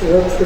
स्वागत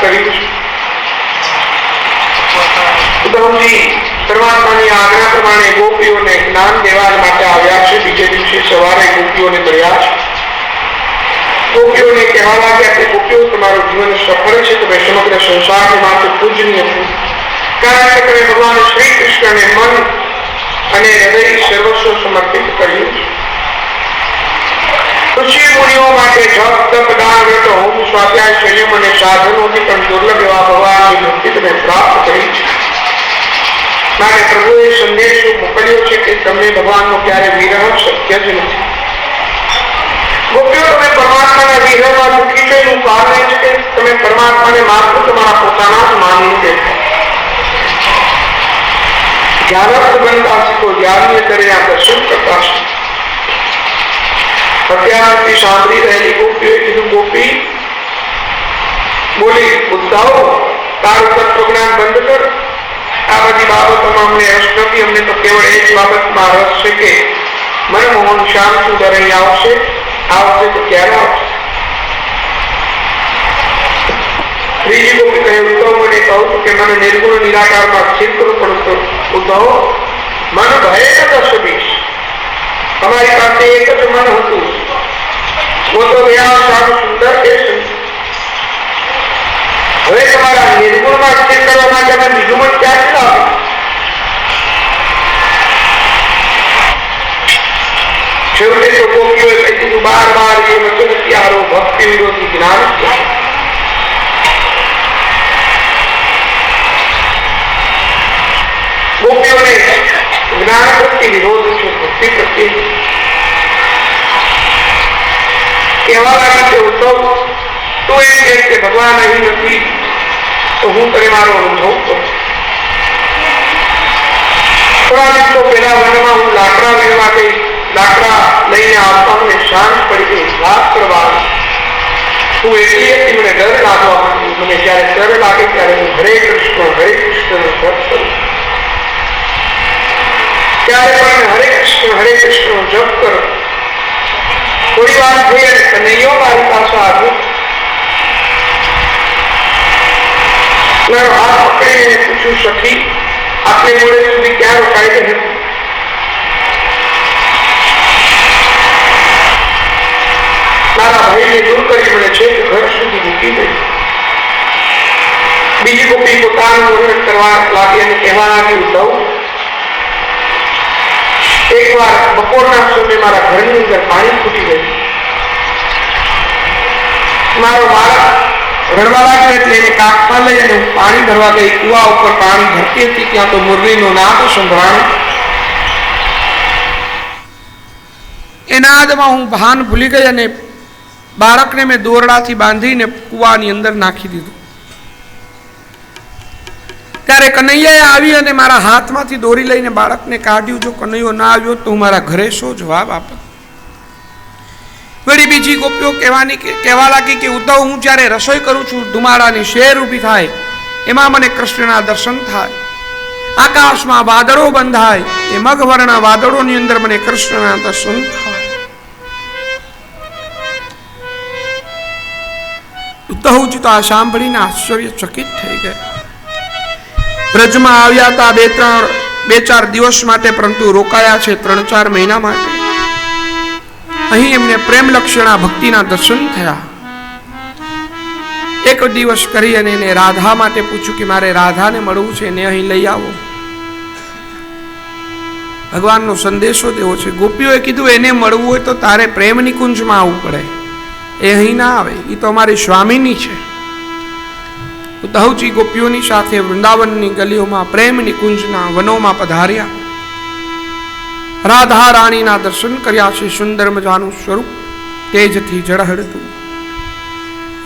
કર્યું છે। ઉદ્ધવજી પરમાત્માની આજ્ઞા પ્રમાણે ગોપીઓને જ્ઞાન દેવા માટે આવ્યા છે। બીજે દિવસે સવારે ગોપીઓને મળ્યા છે। ગોપીઓને કહેવા લાગ્યા કે ગોપીઓ તમારું જીવન સફળ છે, તમે સમગ્ર સંસારની માટે પૂજનીય છો, કારણ કે તમે ભગવાન શ્રી કૃષ્ણને મન અને હૃદય સર્વસ્વ સમર્પિત કર્યું છે। ઋષિ મુનિઓ માટે જપ તપ દાન વ્રત હોમ સ્વાધ્યાય સંયમ અને સાધનોથી પણ દુર્લભ એવા ભગવાનની ભક્તિ તમે પ્રાપ્ત કરી છે। માટે પ્રભુએ સંદેશો મોકલ્યો છે કે તમને ભગવાનનો ક્યારે વિરહ શક્ય જ નથી। ગોપીઓ તમે પરમાત્માના વિરહમાં દુઃખી છો, એનું કારણ એ છે કે તમે પરમાત્માને માત્ર તમારા પોતાના જ માની દેતા। જ્ઞાનસ્થ બનતા શીખો, જ્ઞાનીય તરીકે દર્શન કરતા શીખો। અત્યારથી સાંભળી રહેલી ગોપીઓએ કીધું, ગોપી બોલી, ઉદ્ધવ તારું તત્વજ્ઞાન બંધ કર, આ બધી બાબતોમાં અમને રસ નથી। અમને તો કેવળ એ જ બાબતમાં રસ છે કે મનમોહન શ્યામ સુંદર અહીં આવશે તો ક્યારે આવશે? ત્રીજી ગોપી કહે, ઉદ્ધવ મને કહું છું કે મને નિર્ગુણ નિરાકારમાં સ્થિર કરવું પડતો। ઉદ્ધવ મન ભય ન દર્શવીશ, તમારી પાસે એક જ મન હતું, वो तो गया श्याम सुंदर के હવે તમારા નિર્ગુણમાં સ્થિર કરવા માટે અમે બીજું મન ક્યાંથી લાવ્યું? છેવટે તો ગોપીઓએ કહી દીધું, બાર બાર એ વચન ત્યારો ભક્તિ વિરોધી જ્ઞાન. ગોપીઓને જ્ઞાન પ્રત્યે વિરોધ છે, ભક્તિ પ્રત્યે. કહેવા લાગી છે ઉદ્ધવ, તો એમ કે ભગવાન અહીં નથી તો હું તને મારો અનુભવ કરું. થોડા દિવસો પહેલા વનમાં હું લાકડા લેવા ગઈ. લાકડા લઈને આવતા મને શાંત પડી ગઈ. વાત કરવા હું એટલી હતી, મને ડર લાગવા માંડ્યો. મને જયારે ડર લાગે ત્યારે હું હરે કૃષ્ણ નો જપ કરું. ત્યારે પણ હરે કૃષ્ણ નો જપ કરો. થોડી વાર થઈ અને કનૈયો મારી પાસે આવ્યો. મારો હાથ પકડીને પૂછ્યું, સખી આપણે મોડે સુધી ક્યાં રોકાઈ રહે? મારા ભાઈને દૂર કરી મને છે ઘર સુધી મૂકી ગઈ. બીજી ગોપી પોતાનું વર્ણન કરવા લાગી અને કહેવા લાગી, ઉદ્ધવ, એકવાર બપોરના સમયે મારા ઘરની અંદર પાણી ફૂટી ગયું. મારો બાળક રડવા લાગ્યો એટલે એને કાપમાં લઈ અને હું પાણી ભરવા ગઈ. કુવા ઉપર પાણી ભરતી હતી ત્યાં તો મુરલીનો નાદ સંભળાણો. એ નાદમાં હું ભાન ભૂલી ગઈ અને બાળકને મેં દોરડાથી બાંધીને કુવાની અંદર નાખી દીધું. ત્યારે કનૈયાએ આવી અને મારા હાથમાંથી દોરી લઈને બાળકને કાઢ્યું. જો કનૈયો ના આવ્યો તો હું મારા ઘરે શો જવાબ આપત? વળી બીજી ગોપીઓ કહેવા લાગી કે ઉદ્ધવ, હું જ્યારે રસોઈ કરું છું, ધુમાડાની શેર ઊભી થાય, એમાં મને કૃષ્ણના દર્શન થાય. આકાશમાં વાદળો બંધાય, એ મગવર્ણ વાદળોની અંદર મને કૃષ્ણના દર્શન થાય. ઉદ્ધવજી તો આ સાંભળીને આશ્ચર્યચકિત થઈ ગયા. બ્રજમાં આવ્યા હતા બે ચાર દિવસ માટે, પરંતુ રોકાયા છે 3-4 મહિના માટે. અહીં એમને પ્રેમ લક્ષણા ભક્તિના દર્શન થયા. એક દિવસ કરી અને એને રાધા માટે પૂછ્યું કે મારે રાધાને મળવું છે, એને અહીં લઈ આવો. ભગવાનનો સંદેશો દેવો છે. ગોપીઓએ કીધું, એને મળવું હોય તો તારે પ્રેમ નિકુંજમાં આવવું પડે, એ અહીં ના આવે, એ તો અમારી સ્વામીની છે. ઉદ્ધવજી ગોપીઓની સાથે વૃંદાવનની ગલીઓમાં પ્રેમ નિકુંજના વનોમાં પધાર્યા. રાધા રાણીના દર્શન કર્યા છે. સુંદર મજાનું સ્વરૂપ તેજથી ઝળહળતું.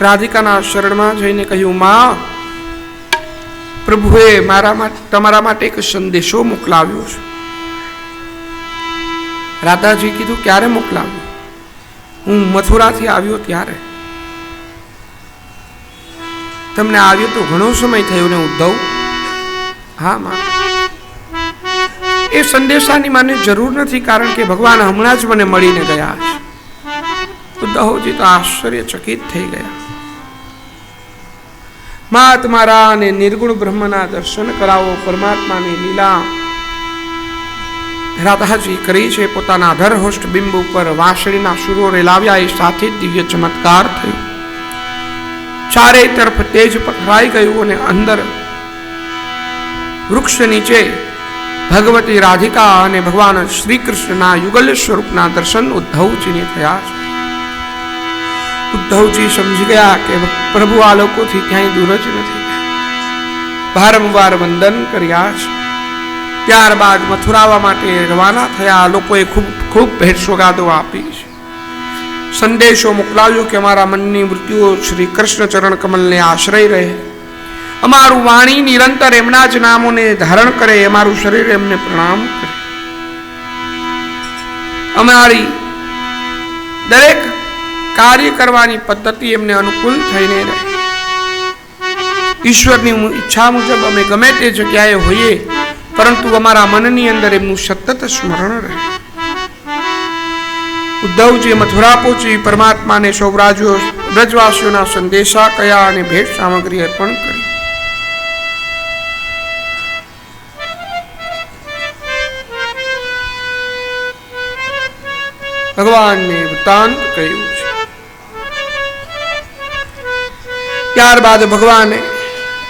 રાધિકાના શરણમાં જઈને કહ્યું, માં, પ્રભુએ તમારા માટે એક સંદેશો મોકલાવ્યો છે. રાધાજી કીધું, ક્યારે મોકલાવ્યો? હું મથુરાથી આવ્યો ત્યારે. તમને આવ્યો તો ઘણો સમય થયો ને ઉદ્ધવ? હા માં. એ સંદેશાની મને જરૂર નથી, કારણ કે ભગવાન હમણાં જ મને મળીને ગયા છે. ઉદ્ધવજી તો આશ્ચર્યચકિત થઈ ગયા. મા, તમારા અને નિર્ગુણ બ્રહ્મના દર્શન કરાવો. પરમાત્માની લીલા રાધાજી કરી છે. પોતાના ધરહોષ્ઠ બિંબ ઉપર વાંસળીના સુરો રેલાવ્યા, એ સાથે દિવ્ય ચમત્કાર થયો. ચારે તરફ તેજ પથરાઈ ગયું અને અંદર વૃક્ષ નીચે ભગવતી રાધિકા અને ભગવાન શ્રી કૃષ્ણના યુગલ સ્વરૂપના દર્શન ઉદ્ધવજીને થયા છે. ઉદ્ધવજી સમજી ગયા કે પ્રભુ આ લોકોથી ક્યાંય દૂર જ નથી. વારંવાર વંદન કર્યા છે. ત્યારબાદ મથુરાવા માટે રવાના થયા. લોકોએ ખૂબ ભેટ સોગાદો આપી છે. સંદેશો મોકલાવ્યો કે અમારા મનની વૃત્તિઓ શ્રી કૃષ્ણ ચરણ કમલને આશ્રય રહે, અમારું વાણી નિરંતર એમના જ નામોને ધારણ કરે, અમારું શરીર એમને પ્રણામ કરે, અમારી દરેક કાર્ય કરવાની પદ્ધતિ એમને અનુકૂળ થઈને રહે. ઈશ્વરની ઈચ્છા મુજબ અમે ગમે તે જગ્યાએ હોઈએ, પરંતુ અમારા મનની અંદર એમનું સતત સ્મરણ રહે. ઉદ્ધવજી મથુરા પહોંચી પરમાત્માને સૌ વ્રજવાસીઓના સંદેશા કયા અને ભેટ સામગ્રી અર્પણ કરી. ભગવાનને વૃત્તાંત કહ્યું છે. ત્યારબાદ ભગવાને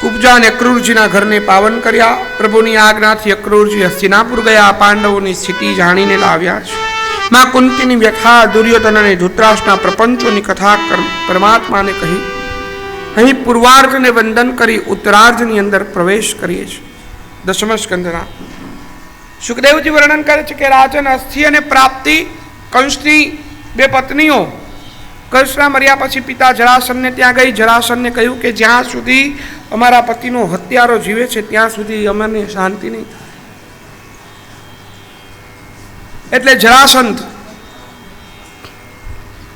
કુબજા અને અક્રૂરજીના ઘરને પાવન કર્યા. પ્રભુની આજ્ઞાથી અક્રૂરજી હસ્તિનાપુર ગયા. પાંડવોની સ્થિતિ જાણીને લાવ્યા છે. માં કુંતીની વ્યથા, દુર્યોધન અને ધૃતરાષ્ટ્રના પ્રપંચોની કથા પરમાત્માને કહી અહીં પૂર્વાર્ધને વંદન કરી ઉત્તરાર્ધની અંદર પ્રવેશ કરીએ છીએ. દશમ સ્કંદના સુખદેવજી વર્ણન કરે છે કે રાજન અસ્થિ અને પ્રાપ્તિ, કંસની બે પત્નીઓ કંસના મર્યા પછી પિતા જરાસનને ત્યાં ગઈ. જરાસનને કહ્યું કે જ્યાં સુધી અમારા પતિનો હત્યારો જીવે છે ત્યાં સુધી અમને શાંતિ નહીં. એટલે જરાસંધ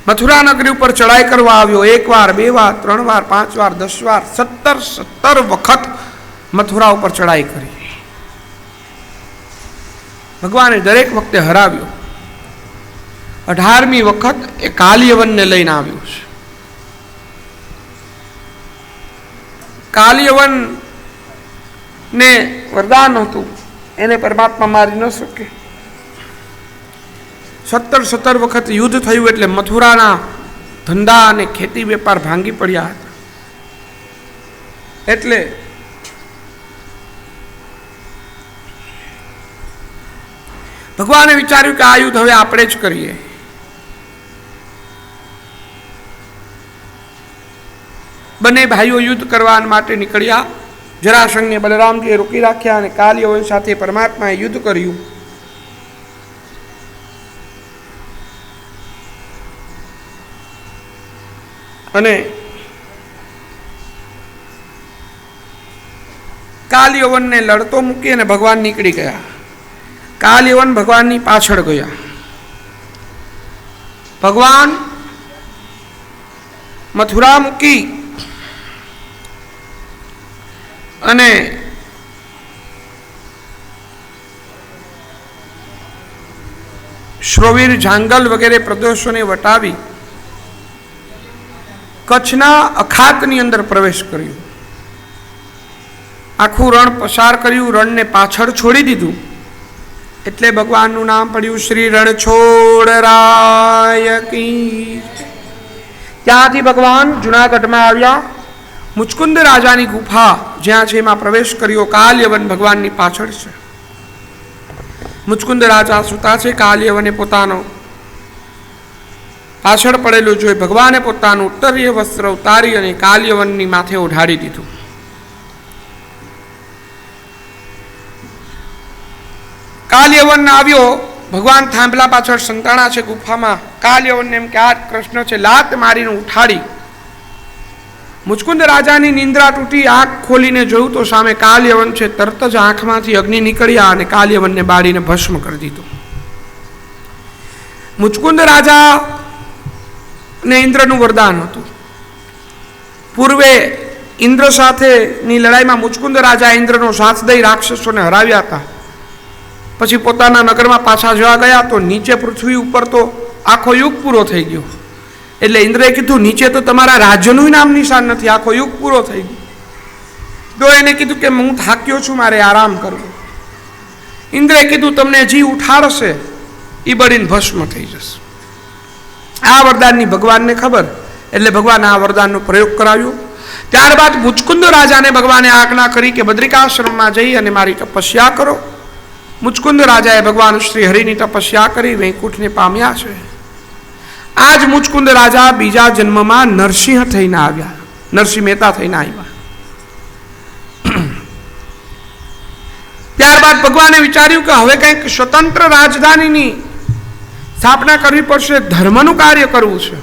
મથુરા નગરી ઉપર ચડાઈ કરવા આવ્યો. 1 વાર, 2 વાર, 3 વાર, 5 વાર, 10 વાર, 17 વખત મથુરા ઉપર ચડાઈ કરી. ભગવાને દરેક વખતે હરાવ્યો. 18મી વખત એ કાલિયવનને લઈને આવ્યો છે. કાલિયવન ને વરદાન હતું, એને પરમાત્મા મારી ન શકે. 17 વખત યુદ્ધ થયું એટલે મથુરાના ધંધા અને ખેતી વેપાર ભાંગી પડ્યા હતા. એટલે ભગવાને વિચાર્યું કે આ યુદ્ધ હવે આપણે જ કરીએ. બંને ભાઈઓ યુદ્ધ કરવા માટે નીકળ્યા. જરાસંઘને બલરામજીએ રોકી રાખ્યા અને કાલિયવન સાથે પરમાત્માએ યુદ્ધ કર્યું. અને કાલિયવનને લડતો મૂકી અને ભગવાન નીકળી ગયા. કાલિયવન ભગવાનની પાછળ ગયા. ભગવાન મથુરા મૂકી અને શ્રોવીર, જાંગલ વગેરે પ્રદેશોને વટાવી કચ્છના અખાતની અંદર પ્રવેશ કર્યો. આખું રણ પસાર કર્યું, રણને પાછળ છોડી દીધું. એટલે ભગવાનનું નામ પડ્યું શ્રી રણછોડરાય કી. ત્યાંથી ભગવાન જુનાગઢમાં આવ્યા. મુચકુંદ રાજાની ગુફા જ્યાં છે એમાં પ્રવેશ કર્યો. કાલિયવન ભગવાનની પાછળ છે. મુચકુંદ રાજા સૂતા છે. કાલિયવને પોતાનો પાછળ પડેલું જોઈ ભગવાને પોતાનું ઉત્તરીય વસ્ત્ર ઉતારી અને કાલિયવનની માથે ઓઢાડી દીધું. કાલિયવન આવ્યો. ભગવાન થાંભલા પાછળ સંતાણા છે ગુફામાં. કાલિયવનને એમ કે આ કૃષ્ણ છે. લાત મારીને ઉઠાડી. મુચકુંદ રાજાની નિંદ્રા તૂટી. આંખ ખોલીને જોયું તો સામે કાલિયવન છે. તરત જ આંખમાંથી અગ્નિ નીકળ્યા અને કાલિયવનને બાળીને ભસ્મ કરી દીધો. મુચકુંદ રાજા ને ઇન્દ્રનું વરદાન હતું. પૂર્વે ઇન્દ્ર સાથેની લડાઈમાં મુચકુંદ રાજા ઇન્દ્રનો સાથ દઈ રાક્ષસોને હરાવ્યા હતા. પછી પોતાના નગરમાં પાછા જવા ગયા તો નીચે પૃથ્વી ઉપર તો આખો યુગ પૂરો થઈ ગયો. એટલે ઇન્દ્રએ કીધું નીચે તો તમારા રાજ્યનું નામ નિશાન નથી, આખો યુગ પૂરો થઈ ગયો. તો એને કીધું કે હું થાક્યો છું, મારે આરામ કરવો. ઇન્દ્રએ કીધું તમને જી ઉઠાડશે એ બળીને ભસ્મ થઈ જશે. આ વરદાનની ભગવાનને ખબર, એટલે ભગવાન આ વરદાનનો પ્રયોગ કરાવ્યો. ત્યારબાદ મુચકુંદ રાજાને ભગવાને આજ્ઞા કરી કે બદ્રિકાશ્રમમાં જઈ અને મારી તપસ્યા કરો. મુચકુંદ રાજાએ ભગવાન શ્રી હરિની તપસ્યા કરી વૈકુંઠને પામ્યા છે. આજ મુચકુંદ રાજા બીજા જન્મમાં નરસિંહ થઈને આવ્યા, નરસિંહ મહેતા થઈને આવ્યા. ત્યારબાદ ભગવાને વિચાર્યું કે હવે કંઈક સ્વતંત્ર રાજધાનીની સ્થાપના કરવી પડશે, ધર્મનું કાર્ય કરવું છે.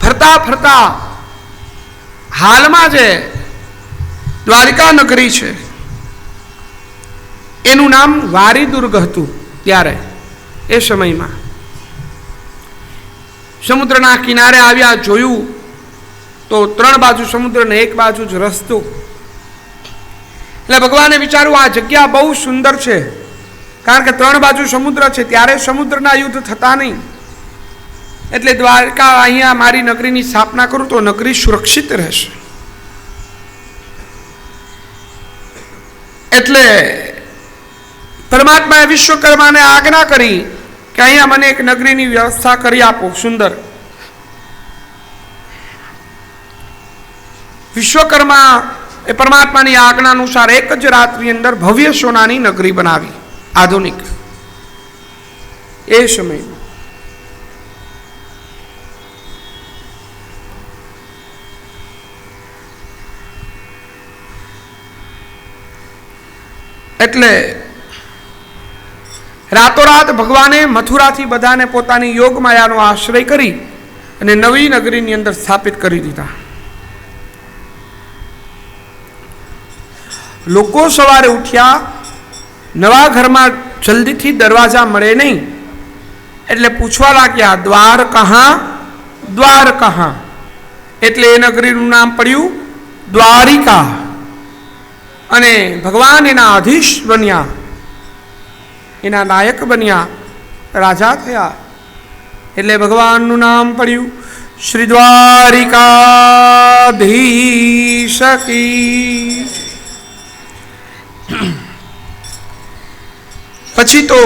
ફરતા ફરતા હાલમાં જે દ્વારિકા નગરી છે એનું નામ વારીદુર્ગ હતું. ત્યારે એ સમયમાં સમુદ્રના કિનારે આવ્યા, જોયું તો 3 બાજુ સમુદ્ર ને 1 બાજુ જ રસ્તો. એટલે ભગવાને વિચાર્યું આ જગ્યા બહુ સુંદર છે, કારણ કે 3 બાજુ સમુદ્ર છે. ત્યારે સમુદ્રના યુદ્ધ થતા નહીં. એટલે દ્વારકા અહીંયા મારી નગરીની સ્થાપના કરું તો નગરી સુરક્ષિત રહેશે. એટલે પરમાત્માએ વિશ્વકર્માને આજ્ઞા કરી કે અહીંયા મને એક નગરીની વ્યવસ્થા કરી આપો સુંદર. વિશ્વકર્મા એ પરમાત્માની આજ્ઞા અનુસાર એક જ રાત્રિ અંદર ભવ્ય સોનાની નગરી બનાવી, આધુનિક. એ સમયમાં એટલે રાતોરાત ભગવાને મથુરાથી બધાને પોતાની યોગ માયાનો આશ્રય કરી અને નવી નગરીની અંદર સ્થાપિત કરી દીધા. લોકો સવારે ઉઠ્યા, નવા ઘરમાં જલ્દીથી દરવાજા મળે નહીં એટલે પૂછવા લાગ્યા, દ્વાર કહાં, દ્વાર કહાં? એટલે એ નગરીનું નામ પડ્યું દ્વારિકા. અને ભગવાન એના અધીશ બન્યા, એના નાયક બન્યા, રાજા થયા. એટલે ભગવાનનું નામ પડ્યું શ્રી દ્વારિકાધીશ કી. પછી તો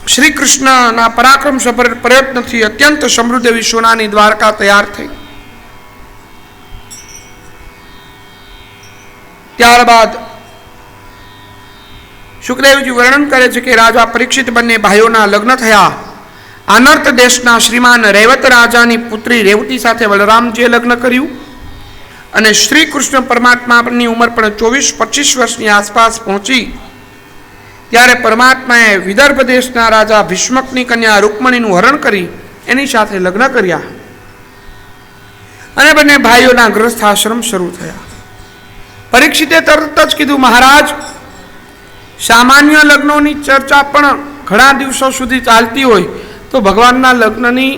શ્રી કૃષ્ણના પરાક્રમ સભર પ્રયત્નથી અત્યંત સમૃદ્ધ એવી સોનાની દ્વારકા તૈયાર થઈ. ત્યારબાદ સુખદેવજી વર્ણન કરે છે કે રાજા પરીક્ષિત બંને ભાઈઓના લગ્ન થયા. આનર્ત દેશના શ્રીમાન રૈવત રાજાની પુત્રી રેવતી સાથે બલરામજીએ લગ્ન કર્યું. અને શ્રી કૃષ્ણ પરમાત્માની ઉંમર પણ 24-25 વર્ષની આસપાસ પહોંચી ત્યારે પરમાત્માએ વિદર્ભ દેશના રાજા ભીષ્મકની કન્યા રૂકમણીનું હરણ કરી એની સાથે લગ્ન કર્યા. અને બંને ભાઈઓના ગૃહસ્થાશ્રમ શરૂ થયા. પરીક્ષિતે તરત જ કીધું, મહારાજ, સામાન્ય લગ્નોની ચર્ચા પણ ઘણા દિવસો સુધી ચાલતી હોય તો ભગવાનના લગ્નની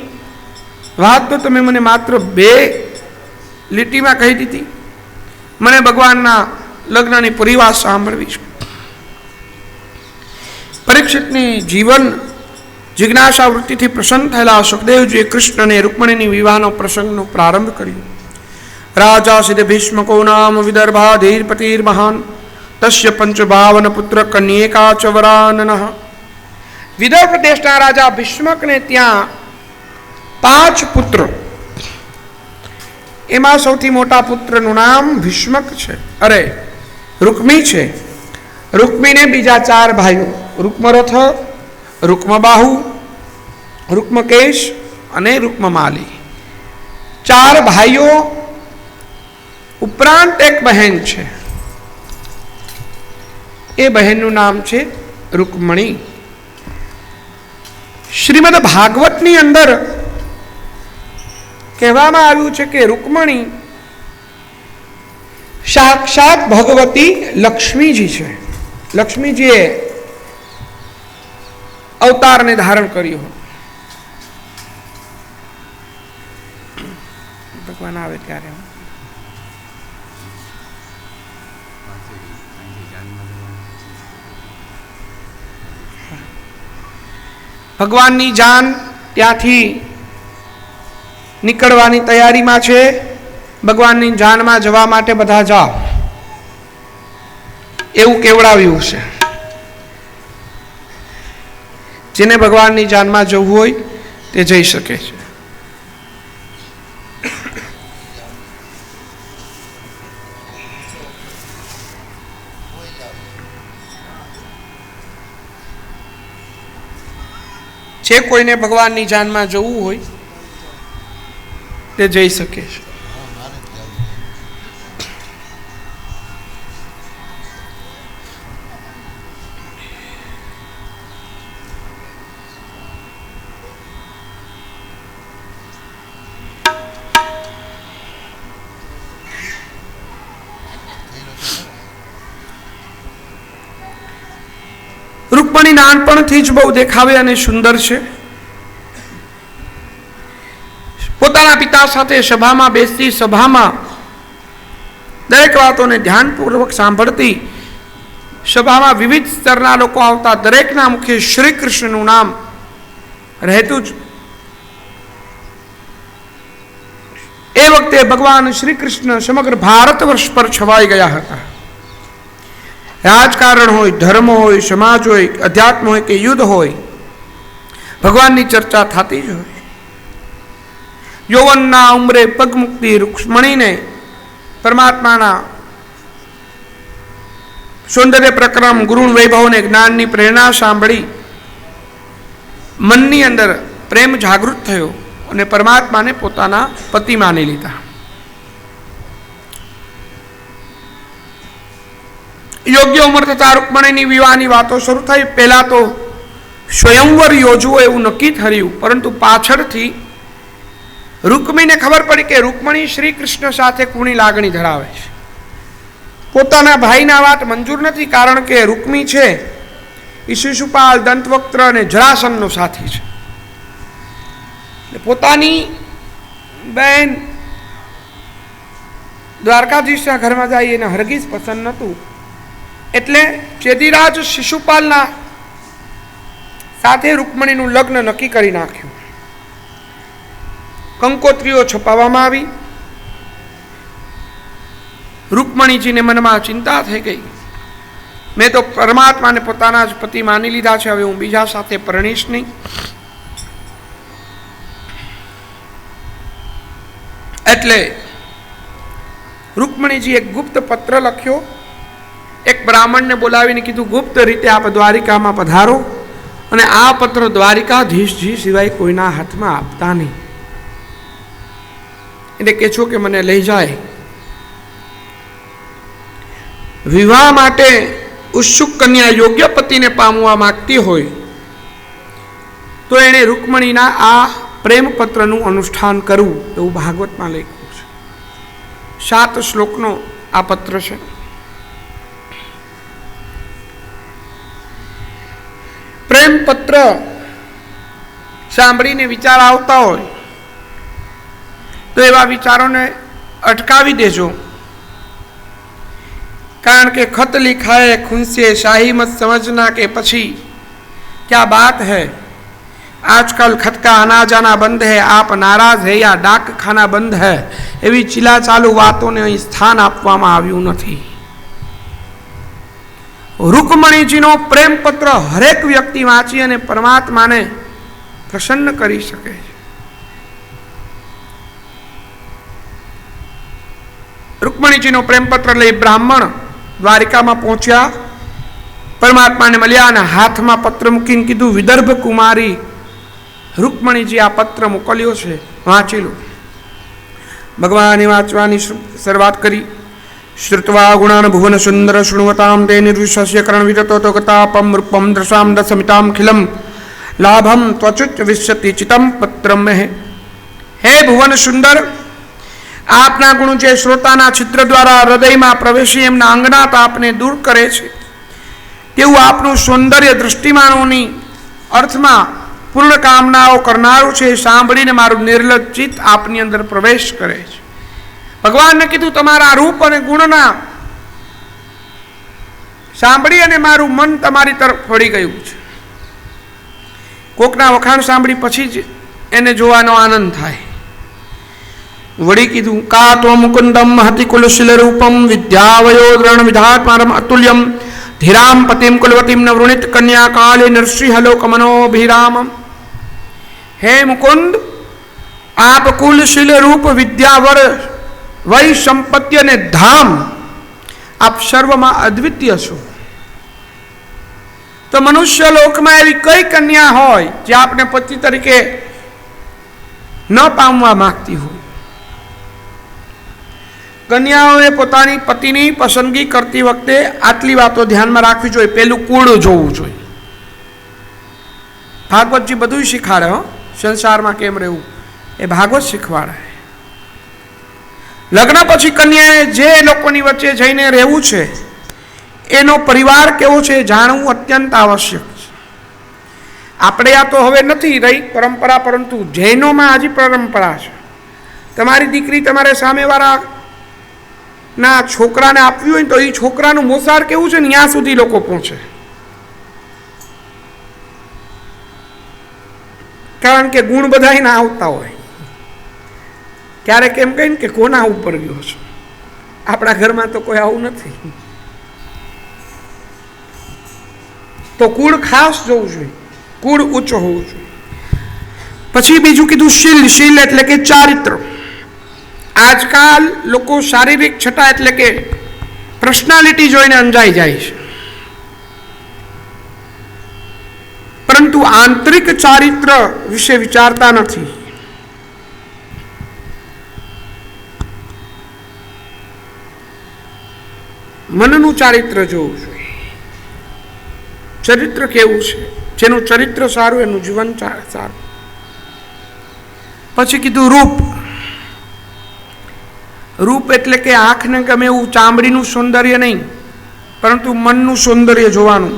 વાત તો તમે મને માત્ર 2 લીટીમાં કહી દીધી. મને ભગવાનના લગ્નની પૂરી વાત સાંભળવી છે. પરીક્ષિતની જીવન જિજ્ઞાસા વૃત્તિથી પ્રસન્ન થયેલા સુખદેવજીએ કૃષ્ણ અને રૂકમણીની વિવાહનો પ્રસંગનો પ્રારંભ કર્યો. રાજા સિદ્ધ ભીષ્મકો નામ વિદર્ભાધીરપતિર્મહાન તસ્ય 55 પુત્ર કન્યેકા ચ વરાનનઃ. વિદર્ભ દેશના રાજા ભીષ્મકને ત્યાં 5 પુત્ર. એમાં સૌથી મોટા પુત્રનું નામ ભીષ્મક છે, રૂકમી છે. રૂકમીને બીજા 4 ભાઈઓ, રૂકમરથ, રૂકમબાહુ, રૂકમકેશ અને રૂકમમાલી. 4 ભાઈઓ ઉપરાંત એક બહેન છે. એ બહેનનું નામ છે રૂકમણી. શ્રીમદ ભાગવતની અંદર કહેવામાં આવ્યું છે કે રૂકમણી સાક્ષાત ભગવતી લક્ષ્મીજી છે. લક્ષ્મીજીએ અવતારને ધારણ કર્યો. ભગવાન આવે ત્યારે ભગવાનની જાન ત્યાંથી નીકળવાની તૈયારીમાં છે. ભગવાનની જાનમાં જવા માટે બધા જાઓ એવું કેવડાવ્યું છે. જેને ભગવાનની જાનમાં જવું હોય તે જઈ શકે છે. જે કોઈને ભગવાનની જાનમાં જવું હોય તે જઈ શકે છે. રૂકમણી નાનપણથી જ બહુ દેખાવે અને સુંદર છે. પોતાના પિતા સાથે સભામાં બેસતી, સભામાં દરેક વાતોને ધ્યાનપૂર્વક સાંભળતી, સભામાં વિવિધ સ્તરના લોકો આવતા દરેકના મુખે શ્રી કૃષ્ણનું નામ રહેતું જ. એ વખતે ભગવાન શ્રી કૃષ્ણ સમગ્ર ભારત વર્ષ પર છવાઈ ગયા હતા. રાજકારણ હોય, ધર્મ હોય, સમાજ હોય, અધ્યાત્મ હોય કે યુદ્ધ હોય, ભગવાનની ચર્ચા થતી જ હોય. યૌવનના ઉંમરે પગ મૂકતી રૂક્ષ્મણીને પરમાત્માના સૌંદર્ય પ્રક્રમ, ગુણ વૈભવ અને જ્ઞાનની પ્રેરણા સાંભળી મનની અંદર પ્રેમ જાગૃત થયો અને પરમાત્માને પોતાના પતિ માની લીધા. યોગ્ય ઉંમર થતા રૂકમણીની વિવાહની વાતો શરૂ થઈ. પહેલા તો સ્વયંવર યોજવો એવું નક્કી થયું, પરંતુ પાછળથી રૂકમીને ખબર પડી કે રૂકમણી શ્રી કૃષ્ણ સાથે કુણી લાગણી ધરાવે છે. પોતાના ભાઈના વાત મંજૂર નથી, કારણ કે રૂકમી છે એ શિશુપાલ, દંતવક્ત્ર અને જરાસંઘનો સાથી છે. પોતાની બહેન દ્વારકાધીશના ઘરમાં જાય એને હરગીઝ પસંદ નહોતું. એટલે ચેદીરાજ શિશુપાલના સાથે રૂકમણીનું લગ્ન નક્કી કરી નાખ્યું. કંકોત્રીઓ છપાવવામાં આવી. રૂકમણીજીને મનમાં ચિંતા થઈ ગઈ, મેં તો પરમાત્માને પોતાના જ પતિ માની લીધા છે, હવે હું બીજા સાથે પરણીશ નહીં. એટલે રૂકમણીજી એક ગુપ્ત પત્ર લખ્યો. એક બ્રાહ્મણને બોલાવીને કીધું, ગુપ્ત રીતે આપ દ્વારિકામાં પધારો અને આ પત્ર દ્વારિકાધીશજી સિવાય કોઈના હાથમાં આપતા નહીં. એને કહેજો કે મને લઈ જાય. વિવાહ માટે ઉત્સુક કન્યા યોગ્ય પતિને પામવા માંગતી હોય તો એણે રૂકમણીના આ પ્રેમ પત્રનું અનુષ્ઠાન કરવું, એવું ભાગવતમાં લખ્યું છે. 7 શ્લોકનો આ પત્ર છે. પ્રેમ પત્ર સાંભળીને વિચાર આવતા હોય તો એવા વિચારોને અટકાવી દેજો, કારણ કે खत लिखा है खून से शाही मत समझना के પછી क्या बात है, आजकल खत का आना जाना बंद है, आप नाराज है या डाक खाना બંધ है, એવી ચીલા ચાલુ વાતોને અહીં સ્થાન આપવામાં આવ્યું નથી. રૂકમણીજીનો પ્રેમ પત્ર હરેક વ્યક્તિ વાંચી અને પરમાત્માને પ્રસન્ન કરી શકે છે. રૂકમણીજીનો પ્રેમ પત્ર લઈ બ્રાહ્મણ દ્વારિકામાં પહોંચ્યા, પરમાત્માને મળ્યા અને હાથમાં પત્ર મૂકીને કીધું, વિદર્ભ કુમારી રૂકમણીજી આ પત્ર મોકલ્યો છે, વાંચી લો. ભગવાને વાંચવાની શરૂઆત કરી. શ્રુત્વા ગુણાન ભુવન સુંદર શૃણવતામ તે નિર્વિશ્વસ્ય કરણ વિરતો તો ગતાપમ રૂપમ દશામ દસમિતામ ખિલમ લાભમ ત્વચુચ વિશ્યતિ ચિતમ પત્રમ હે ભુવન સુંદર, આપના ગુણ જે શ્રોતાના છિદ્ર દ્વારા હૃદયમાં પ્રવેશી એમના અંગના તાપને દૂર કરે છે, તેવું આપનું સૌંદર્ય દૃષ્ટિમાનોની અર્થમાં પૂર્ણ કામનાઓ કરનારું છે. સાંભળીને મારું નિર્લજ્જ ચિત્ત આપની અંદર પ્રવેશ કરે છે. ભગવાનને કીધું, તમારા રૂપ અને ગુણના સાંભળી અને મારું મન તમારી તરફ વળી ગયું છે. કોકના વખાણ સાંભળી પછી જ એને જોવાનો આનંદ થાય. વળી કીધું, કા તો મુકુંદમ મહતિ કુલશીલ રૂપમ વિદ્યાવયો દ્રણ વિધાત્મારમ અતુલ્યમ ધીરામ પતિમ કુલવતીમ ન વૃણિત કન્યા કાલે નરસિંહલોક મનોભિરામ. હે મુકુંદ, આપ કુલશીલ રૂપ વિદ્યાવર વય સંપત્તિ અને ધામ, આપ સર્વમાં અદ્વિતીય છો. તો મનુષ્ય લોકમાં એવી કઈ કન્યા હોય જે આપને પતિ તરીકે ન પામવા માંગતી હોય? કન્યાઓએ પોતાની પતિની પસંદગી કરતી વખતે આટલી વાતો ધ્યાનમાં રાખવી જોઈએ. પેલું કુળ જોવું જોઈએ. ભાગવતજી બધું શીખવાડે હો, સંસારમાં કેમ રહેવું એ ભાગવત શીખવાડે. લગ્ન પછી કન્યાએ જે લોકોની વચ્ચે જઈને રહેવું છે એનો પરિવાર કેવો છે જાણવું અત્યંત આવશ્યક છે. આપણે આ તો હવે નથી રહી પરંપરા, પરંતુ જૈનોમાં હજી પરંપરા છે. તમારી દીકરી તમારે સામેવાળા ના છોકરાને આપ્યું હોય તો એ છોકરાનું મોસાળ કેવું છે ને ત્યાં સુધી લોકો પહોંચે. કારણ કે ગુણ બધા ના આવતા હોય. ક્યારેક એમ કહીને કે કોના ઉપર ગયો છે, આપણા ઘરમાં તો કોઈ આવું નથી. તો કુળ ખાસ જોવું જોઈએ, કુળ ઊંચો હોવું જોઈએ. પછી બીજું કીધું શીલ. શીલ એટલે કે ચારિત્ર. આજકાલ લોકો શારીરિક છટા એટલે કે પર્સનાલિટી જોઈને અંજાઈ જાય છે, પરંતુ આંતરિક ચારિત્ર વિશે વિચારતા નથી. મનનું ચારિત્ર જોવું જોઈએ. ચરિત્ર કેવું છે? જેનું ચરિત્ર સારું એનું જીવન સારું. પછી કીધું રૂપ. રૂપ એટલે કે આંખને ગમે એવું ચામડીનું સૌંદર્ય નહીં, પરંતુ મનનું સૌંદર્ય જોવાનું.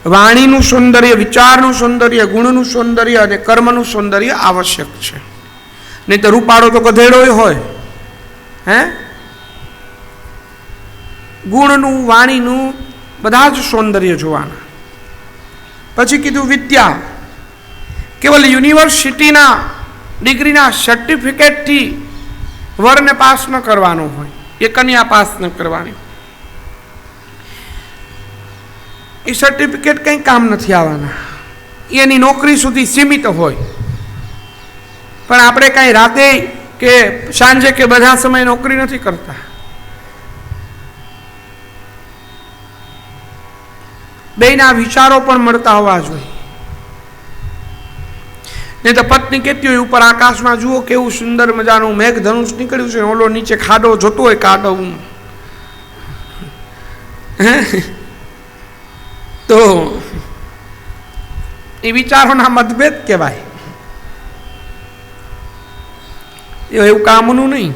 વાણીનું સૌંદર્ય, વિચારનું સૌંદર્ય, ગુણનું સૌંદર્ય અને કર્મનું સૌંદર્ય આવશ્યક છે. નહીં તો રૂપાળો તો ગધેડો હોય. હે, ગુણનું, વાણીનું બધા જ સૌંદર્ય જોવાના. પછી કીધું વિદ્યા. કેવલ યુનિવર્સિટીના ડિગ્રીના સર્ટિફિકેટથી વરને પાસ ન કરવાનો હોય, એ કન્યા પાસ ન કરવાની. એ સર્ટિફિકેટ કંઈ કામ નથી આવવાના, એની નોકરી સુધી સીમિત હોય. પણ આપણે કાંઈ રાતે કે સાંજે કે બધા સમય નોકરી નથી કરતા. બેયના વિચારો પણ મળતા હોવા જોઈએ. નહીં તો પત્ની કહેતી હોય ઉપર આકાશમાં જુઓ કેવું સુંદર મજાનું મેઘધનુષ નીકળ્યું છે, ઓલો નીચે ખાડો જોતો હોય કાઢો. તો એ વિચારોના મતભેદ કહેવાય. એવું કામનું નહીં.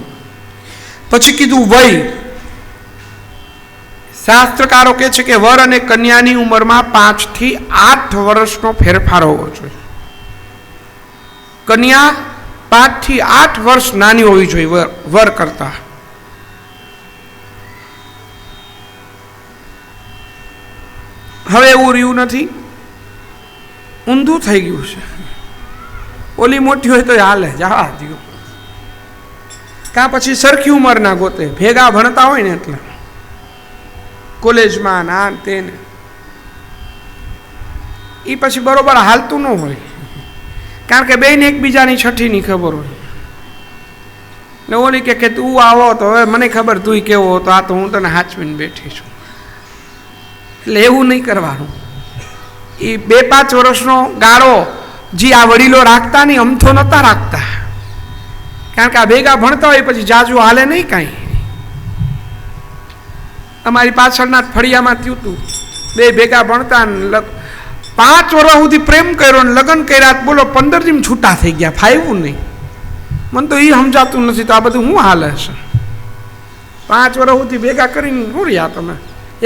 પછી કીધું વય. શાસ્ત્રકારો કહે છે કે વર અને કન્યાની ઉંમરમાં 5 થી 8 વર્ષનો ફેરફાર હોવો જોઈએ. કન્યા 5 થી 8 વર્ષ નાની હોવી જોઈએ વર કરતા. હવે એવું રહ્યું નથી, ઊંધું થઈ ગયું છે. ઓલી મોટી હોય તો હાલે, જવા દો. કાં પછી સરખી ઉંમરના ગોતે, ભેગા ભણતા હોય ને એટલે કોલેજમાં ના તેને, એ પછી બરોબર હાલતું ન હોય. કારણ કે બેને એકબીજાની છઠ્ઠીની ખબર હોય. એટલે ઓલી કે તું આવો તો હવે મને ખબર તું કેવો હતો, આ તો હું તને હાચવીને બેઠી છું. એટલે એવું નહીં કરવાનું. એ 2-5 વર્ષનો ગાળો જે આ વડીલો રાખતા નહીં, અમથો નહોતા રાખતા. કારણ કે આ ભેગા ભણતા હોય પછી જાજુ હાલે નહીં કાંઈ. અમારી પાછળના ફળિયામાં થયું હતું, 2 ભેગા ભણતા 5 વર્ષ સુધી પ્રેમ કર્યો ને લગ્ન કર્યા, બોલો 15 દિન છૂટા થઈ ગયા, ફાવ્યું નહીં. મને તો એ સમજાતું નથી તો આ બધું શું હાલે છે. 5 વર્ષ સુધી ભેગા કરીને શું રહ્યા તમે,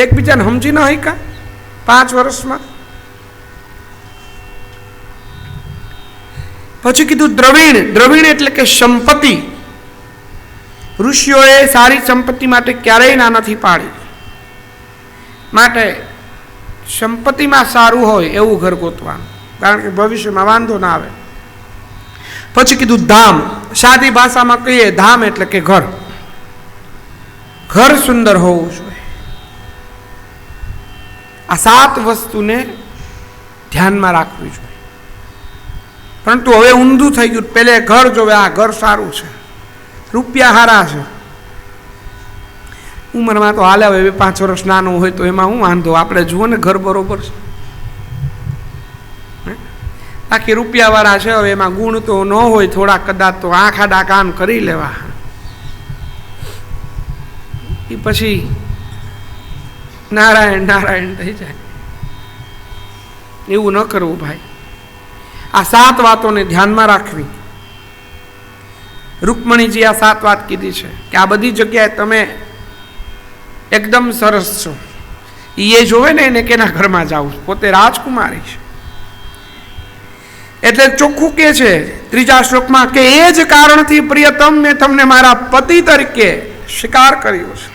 એકબીજાને સમજી ન શક્યા 5 વર્ષમાં. પછી કીધું દ્રવિણ. દ્રવિણ એટલે કે સંપત્તિ. ઋષિઓએ સારી સંપત્તિ માટે ક્યારેય ના નથી પાડી. માટે સંપત્તિમાં સારું હોય એવું ઘર ગોતવાનું, કારણ કે ભવિષ્યમાં વાંધો ના આવે. પછી કીધું ધામ. સાદી ભાષામાં કહીએ ધામ એટલે કે ઘર. ઘર સુંદર હોવું જોઈએ. આ 7 વસ્તુને ધ્યાનમાં રાખવી જોઈએ. પરંતુ હવે ઊંધું થઈ ગયું. પહેલે ઘર જોવે, આ ઘર સારું છે, રૂપિયા હારા છે. ઉંમરમાં તો હાલે, હવે 5 વર્ષ નાનું હોય તો એમાં હું વાંધો. આપણે જુઓ ને ઘર બરોબર છે, આખી રૂપિયાવાળા છે, હવે એમાં ગુણ તો ન હોય, થોડા કદાચ તો આંખ આડા કામ કરી લેવા. એ પછી નારાયણ નારાયણ થઈ જાય. એવું ન કરવું ભાઈ. આ 7 વાતોને ધ્યાનમાં રાખવી. રૂકમણીજી આ 7 વાત કીધી છે કે આ બધી જગ્યાએ તમે એકદમ સરસ છો. એ જોવે ને એને કેના ઘરમાં જાવ, પોતે રાજકુમારી છે. એટલે ચોખ્ખું કે છે 3જા શ્લોકમાં કે એ જ કારણથી પ્રિયતમ મેં તમને મારા પતિ તરીકે સ્વીકાર કર્યો છે.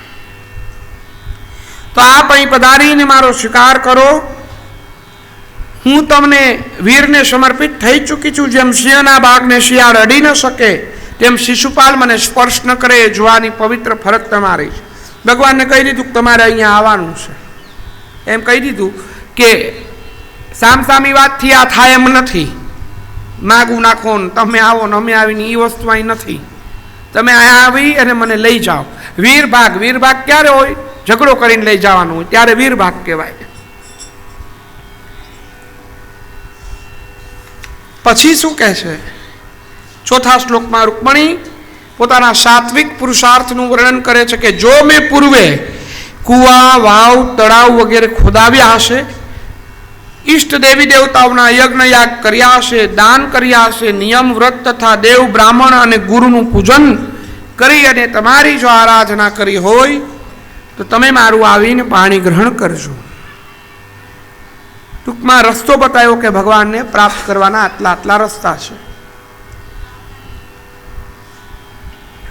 તો આપ અહીં પધારીને મારો સ્વીકાર કરો. હું તમને વીરને સમર્પિત થઈ ચૂકી છું. જેમ સિંહના બાગને શિયાળ અડી ન શકે તેમ શિશુપાલ મને સ્પર્શ ન કરે એ જોવાની પવિત્ર ફરજ તમારી છે. ભગવાનને કહી દીધું કે તમારે અહીંયા આવવાનું છે. એમ કહી દીધું કે સામસામી વાતથી આ થાય એમ નથી. માગું નાખો ને તમે આવો ને અમે આવીને એ વસ્તુ અહીં નથી. તમે અહીંયા આવી અને મને લઈ જાઓ. વીરભાગ. વીરભાગ ક્યારે હોય? ઝઘડો કરીને લઈ જવાનું હોય ત્યારે વીરભાગ કહેવાય. પછી શું કહે છે 4થા શ્લોકમાં? રૂકમણી પોતાના સાત્વિક પુરુષાર્થનું વર્ણન કરે છે કે જો મેં પૂર્વે કૂવા, વાવ, તળાવ વગેરે ખોદાવ્યા હશે, ઈષ્ટ દેવી દેવતાઓના યજ્ઞ યાગ કર્યા હશે, દાન કર્યા હશે, નિયમ વ્રત તથા દેવ બ્રાહ્મણ અને ગુરુનું પૂજન કરી અને તમારી જો આરાધના કરી હોય તો તમે મારું આવીને પાણી ગ્રહણ કરજો. ટૂંકમાં રસ્તો બતાવ્યો કે ભગવાનને પ્રાપ્ત કરવાના આટલા આટલા રસ્તા છે.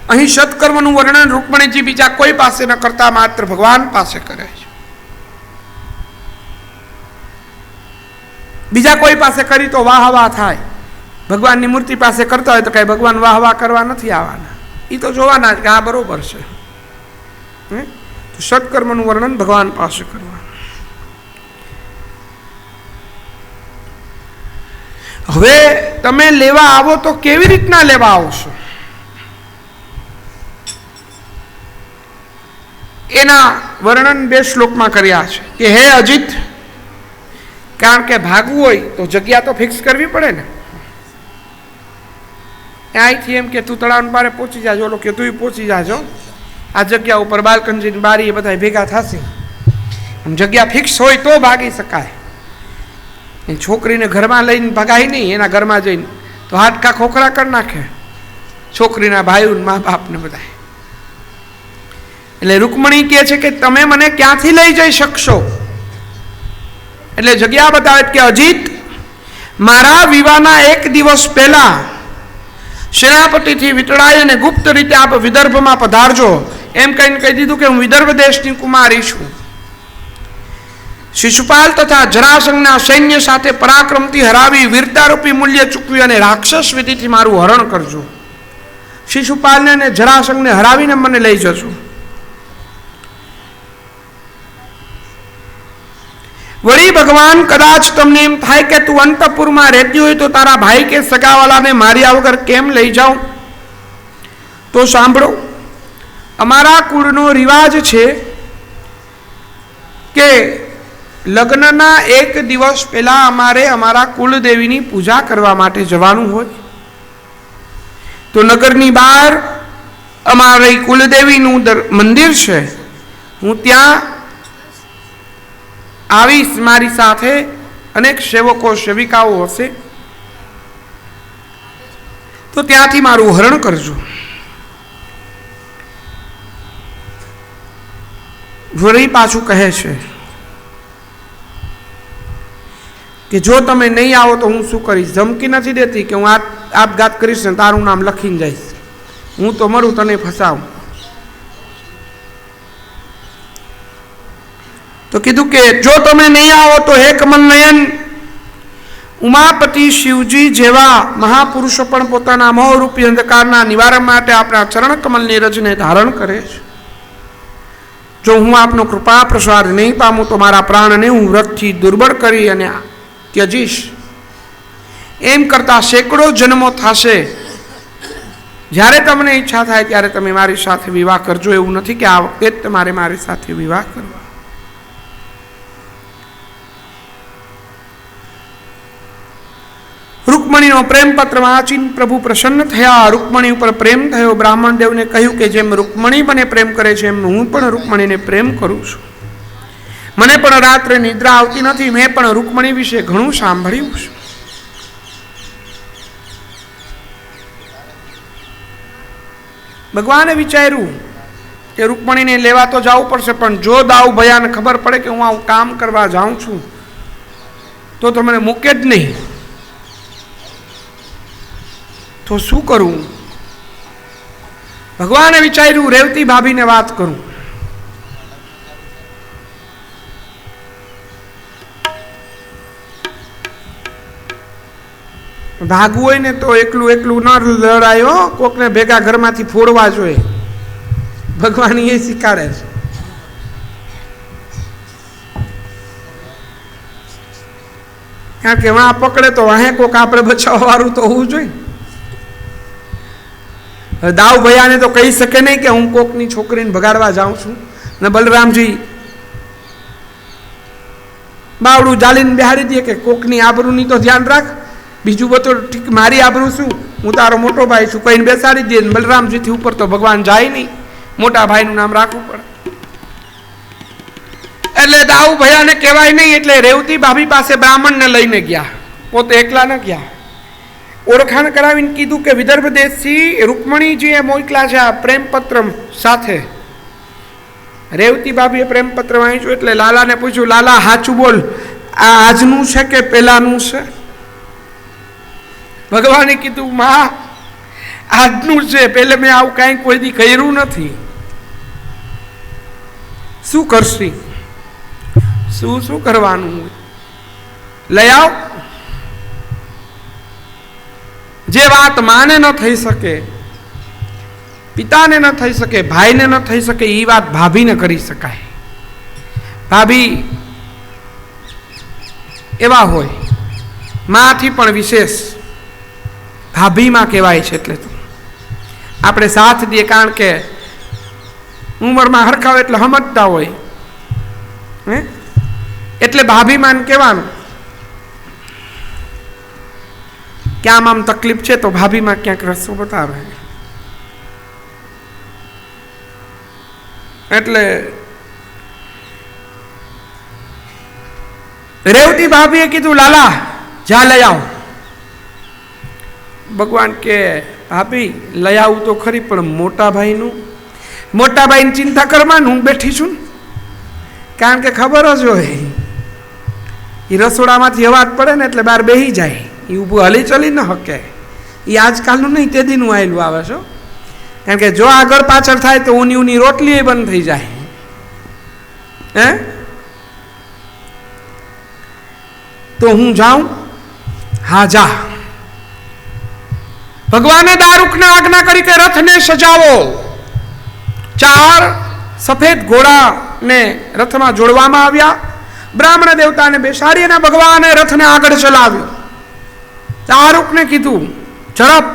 અહીં સત્કર્મનું વર્ણન રૂકમણીજી બીજા કોઈ પાસે ન કરતા માત્ર ભગવાન પાસે કરે છે. બીજા કોઈ પાસે કરી તો વાહ વાહ થાય, ભગવાનની મૂર્તિ પાસે કરતા હોય તો કઈ ભગવાન વાહ વાહ કરવા નથી આવવાના, એ તો જોવાના જ કે આ બરોબર છે. તો સત્કર્મનું વર્ણન ભગવાન પાસે કરવાનું. હવે તમે લેવા આવો તો કેવી રીતના લેવા આવશો એના વર્ણન 2 શ્લોકમાં કર્યા છે કે હે અજીત, કારણ કે ભાગવું હોય તો જગ્યા તો ફિક્સ કરવી પડે ને. અહીંથી એમ કે તું તળાવ પારે પહોંચી જાજો, ઓલો કે તું પહોંચી જાજો, આ જગ્યા ઉપર બાલ્કનજી બારી એ બધા ભેગા થશે. જગ્યા ફિક્સ હોય તો ભાગી શકાય. છોકરીને ઘરમાં લઈને ભગાય નહીં, એના ઘરમાં જઈને તો હાડકા ખોખરા કરી નાખે છોકરીના ભાઈઓ મા બાપને બધા. એટલે રૂકમણી કહે છે કે તમે મને ક્યાંથી લઈ જઈ શકશો? એટલે જગ્યા બતાવે કે અજીત, મારા વિવાહના 1 દિવસ પહેલા સેનાપતિથી વિતળાય અને ગુપ્ત રીતે આપ વિદર્ભમાં પધારજો. એમ કહીને કહી દીધું કે હું વિદર્ભ દેશની કુમારી છું. શિશુપાલ તથા જરાસંઘના સૈન્ય સાથે પરાક્રમથી હરાવી વીરતારૂપી મૂલ્ય ચૂકવી અને રાક્ષસ વિધિથી મારું હરણ કરજો. શિશુપાલને અને જરાસંઘને હરાવીને મને લઈ જજો. વળી ભગવાન કદાચ તમને એમ થાય કે તું અંતપુરમાં રહેતી હોય તો તારા ભાઈ કે સગાવાલાને માર્યા વગર કેમ લઈ જાઉં? તો સાંભળો, અમારા કુળનો રિવાજ છે કે લગ્નના 1 દિવસ પહેલા અમારે અમારા કુળદેવીની પૂજા કરવા માટે જવાનું હોય. તો નગરની બહાર અમારી કુલદેવીનું મંદિર છે, હું ત્યાં આવીશ. મારી સાથે અનેક સેવકો સેવિકાઓ હશે, તો ત્યાંથી મારું હરણ કરજો. વળી પાછું કહે છે કે જો તમે નહીં આવો તો હું શું કરીશ? ધમકી નથી દેતી કે હું આપઘાત કરીશ ને તારું નામ લખીને જઈશ, હું તો મરું તને ફસાવું. તો કીધું કે જો તમે નહીં આવો તો હે કમલનયન, ઉમાપતિ શિવજી જેવા મહાપુરુષો પણ પોતાના મોહરૂપી અંધકારના નિવારણ માટે આપણા ચરણ કમલની રજને ધારણ કરે છે. જો હું આપનો કૃપા પ્રસાદ નહીં પામું તો મારા પ્રાણને હું વ્રતથી દુર્બળ કરી અને ત્યજીશ. એમ કરતા સેંકડો જન્મો થશે. જ્યારે તમને ઈચ્છા થાય ત્યારે તમે મારી સાથે વિવાહ કરજો. એવું નથી કે આ વખતે જ તમારે મારી સાથે વિવાહ કરવા. રૂકમણીનો પ્રેમ પત્ર વાંચીને પ્રભુ પ્રસન્ન થયા. રૂકમણી ઉપર પ્રેમ થયો. બ્રાહ્મણ દેવને કહ્યું કે જેમ રૂકમણી મને પ્રેમ કરે છે એમ હું પણ રૂકમણીને પ્રેમ કરું છું. મને પણ રાત્રે નિદ્રા આવતી નથી. મેં પણ રૂકમણી વિશે ઘણું સાંભળ્યું છે. ભગવાને વિચાર્યું કે રૂકમણીને લેવા તો જવું પડશે, પણ જો દાઉ ભયાને ખબર પડે કે હું આવું કામ કરવા જાઉં છું તો મને મૂકે જ નહીં, તો શું કરું? ભગવાને વિચાર્યું રેવતી ભાભીને વાત કરું. ભાગવું હોય ને તો એકલું એકલું ન લડાયો, કોકને ભેગા ઘરમાંથી ફોડવા જોઈએ. ભગવાન એ શીખાડે છે. કારણ કે વાં પકડે તો વાહે કોક આપણે બચાવવા વાળું તો હોવું જોઈએ. દાવ ભયાને તો કહી શકે નહીં કે હું કોકની છોકરીને ભગાડવા જાઉં છું. ને બલરામજી બાવડું જાલીને બેહાડી દે કે કોકની આબરૂની તો ધ્યાન રાખ, બીજું બધું ઠીક, મારી આબરૂ શું, હું તારો મોટો ભાઈ છું કહીને બેસાડી દે. બલરામજીથી ઉપર તો ભગવાન જાય નહીં, મોટા ભાઈનું નામ રાખવું પડે. એટલે દાઉ ભયાને કહેવાય નહીં, એટલે રેવતી ભાભી પાસે બ્રાહ્મણને લઈને ગયા, પોતે એકલા ન ગયા. ઓળખાણ કરાવીને કીધું કે વિદર્ભ દેશથી રૂકમણીજીએ મોકલા છે આ પ્રેમપત્ર સાથે. રેવતી ભાભીએ પ્રેમપત્ર વાંચ્યું એટલે લાલાને પૂછ્યું, લાલા સાચું બોલ, આ આજનું છે કે પેલાનું છે? ભગવાને કીધું, માં આજનું છે, પેલે મેં આવું કાંઈ કોઈ દી કર્યું નથી. શું કરશી? શું કરવાનું? લઈ આવ. જે વાત માને ન થઈ શકે, પિતાને ન થઈ શકે, ભાઈને ન થઈ શકે, એ વાત ભાભીને કરી શકાય. ભાભી એવા હોય, માંથી પણ વિશેષ ભાભીમાં કહેવાય છે. એટલે તો આપણે સાથ દઈએ, કારણ કે ઉંમરમાં હરખા હોય એટલે સમજતા હોય, એટલે ભાભીમાં કહેવાનું કે આમ તકલીફ છે તો ભાભીમાં ક્યાંક રસ્તો બતાવે. એટલે રેવતી ભાભીએ કીધું, લાલા જા લઈ આવ. ભગવાન કે ભાભી લઈ આવું તો ખરી, પણ મોટા ભાઈની ચિંતા કરવાનું, હું બેઠી છું. કારણ કે ખબર જ હોય, એ રસોડામાંથી અવાજ પડે ને એટલે બહાર બેસી જાય, એ ઊભું હલી ચલી ન શકે. એ આજકાલનું નહીં, તે દીનું આવેલું આવે છે. કારણ કે જો આગળ પાછળ થાય તો ઊની રોટલી બંધ થઈ જાય. તો હું જાઉં? હા જા. ભગવાને દારૂકને આજ્ઞા કરી કે રથને સજાવો. 4 સફેદ ઘોડાને રથમાં જોડવામાં આવ્યા. બ્રાહ્મણ દેવતાને બેસાડી અને ભગવાને રથને આગળ ચલાવ્યો. દારૂકને કીધું, ઝડપ,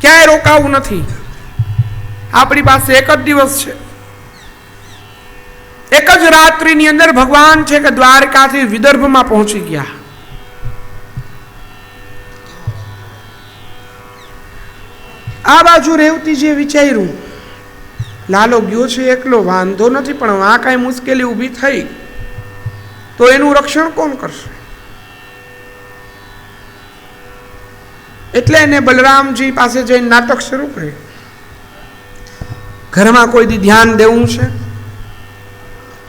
ક્યાંય રોકાવું નથી. આપણી પાસે એક જ દિવસ છે. એક જ રાત્રિની અંદર ભગવાન છે કે દ્વારકાથી વિદર્ભમાં પહોંચી ગયા. આ બાજુ રેવતીજીએ વિચાર્યું, લાલો ગયો છે એકલો, વાંધો નથી, પણ આ કાંઈ મુશ્કેલી ઊભી થઈ તો એનું રક્ષણ કોણ કરશે? એટલે એને બલરામજી પાસે જઈને નાટક શરૂ કર્યું. ઘરમાં કોઈ દી ધ્યાન દેવું છે?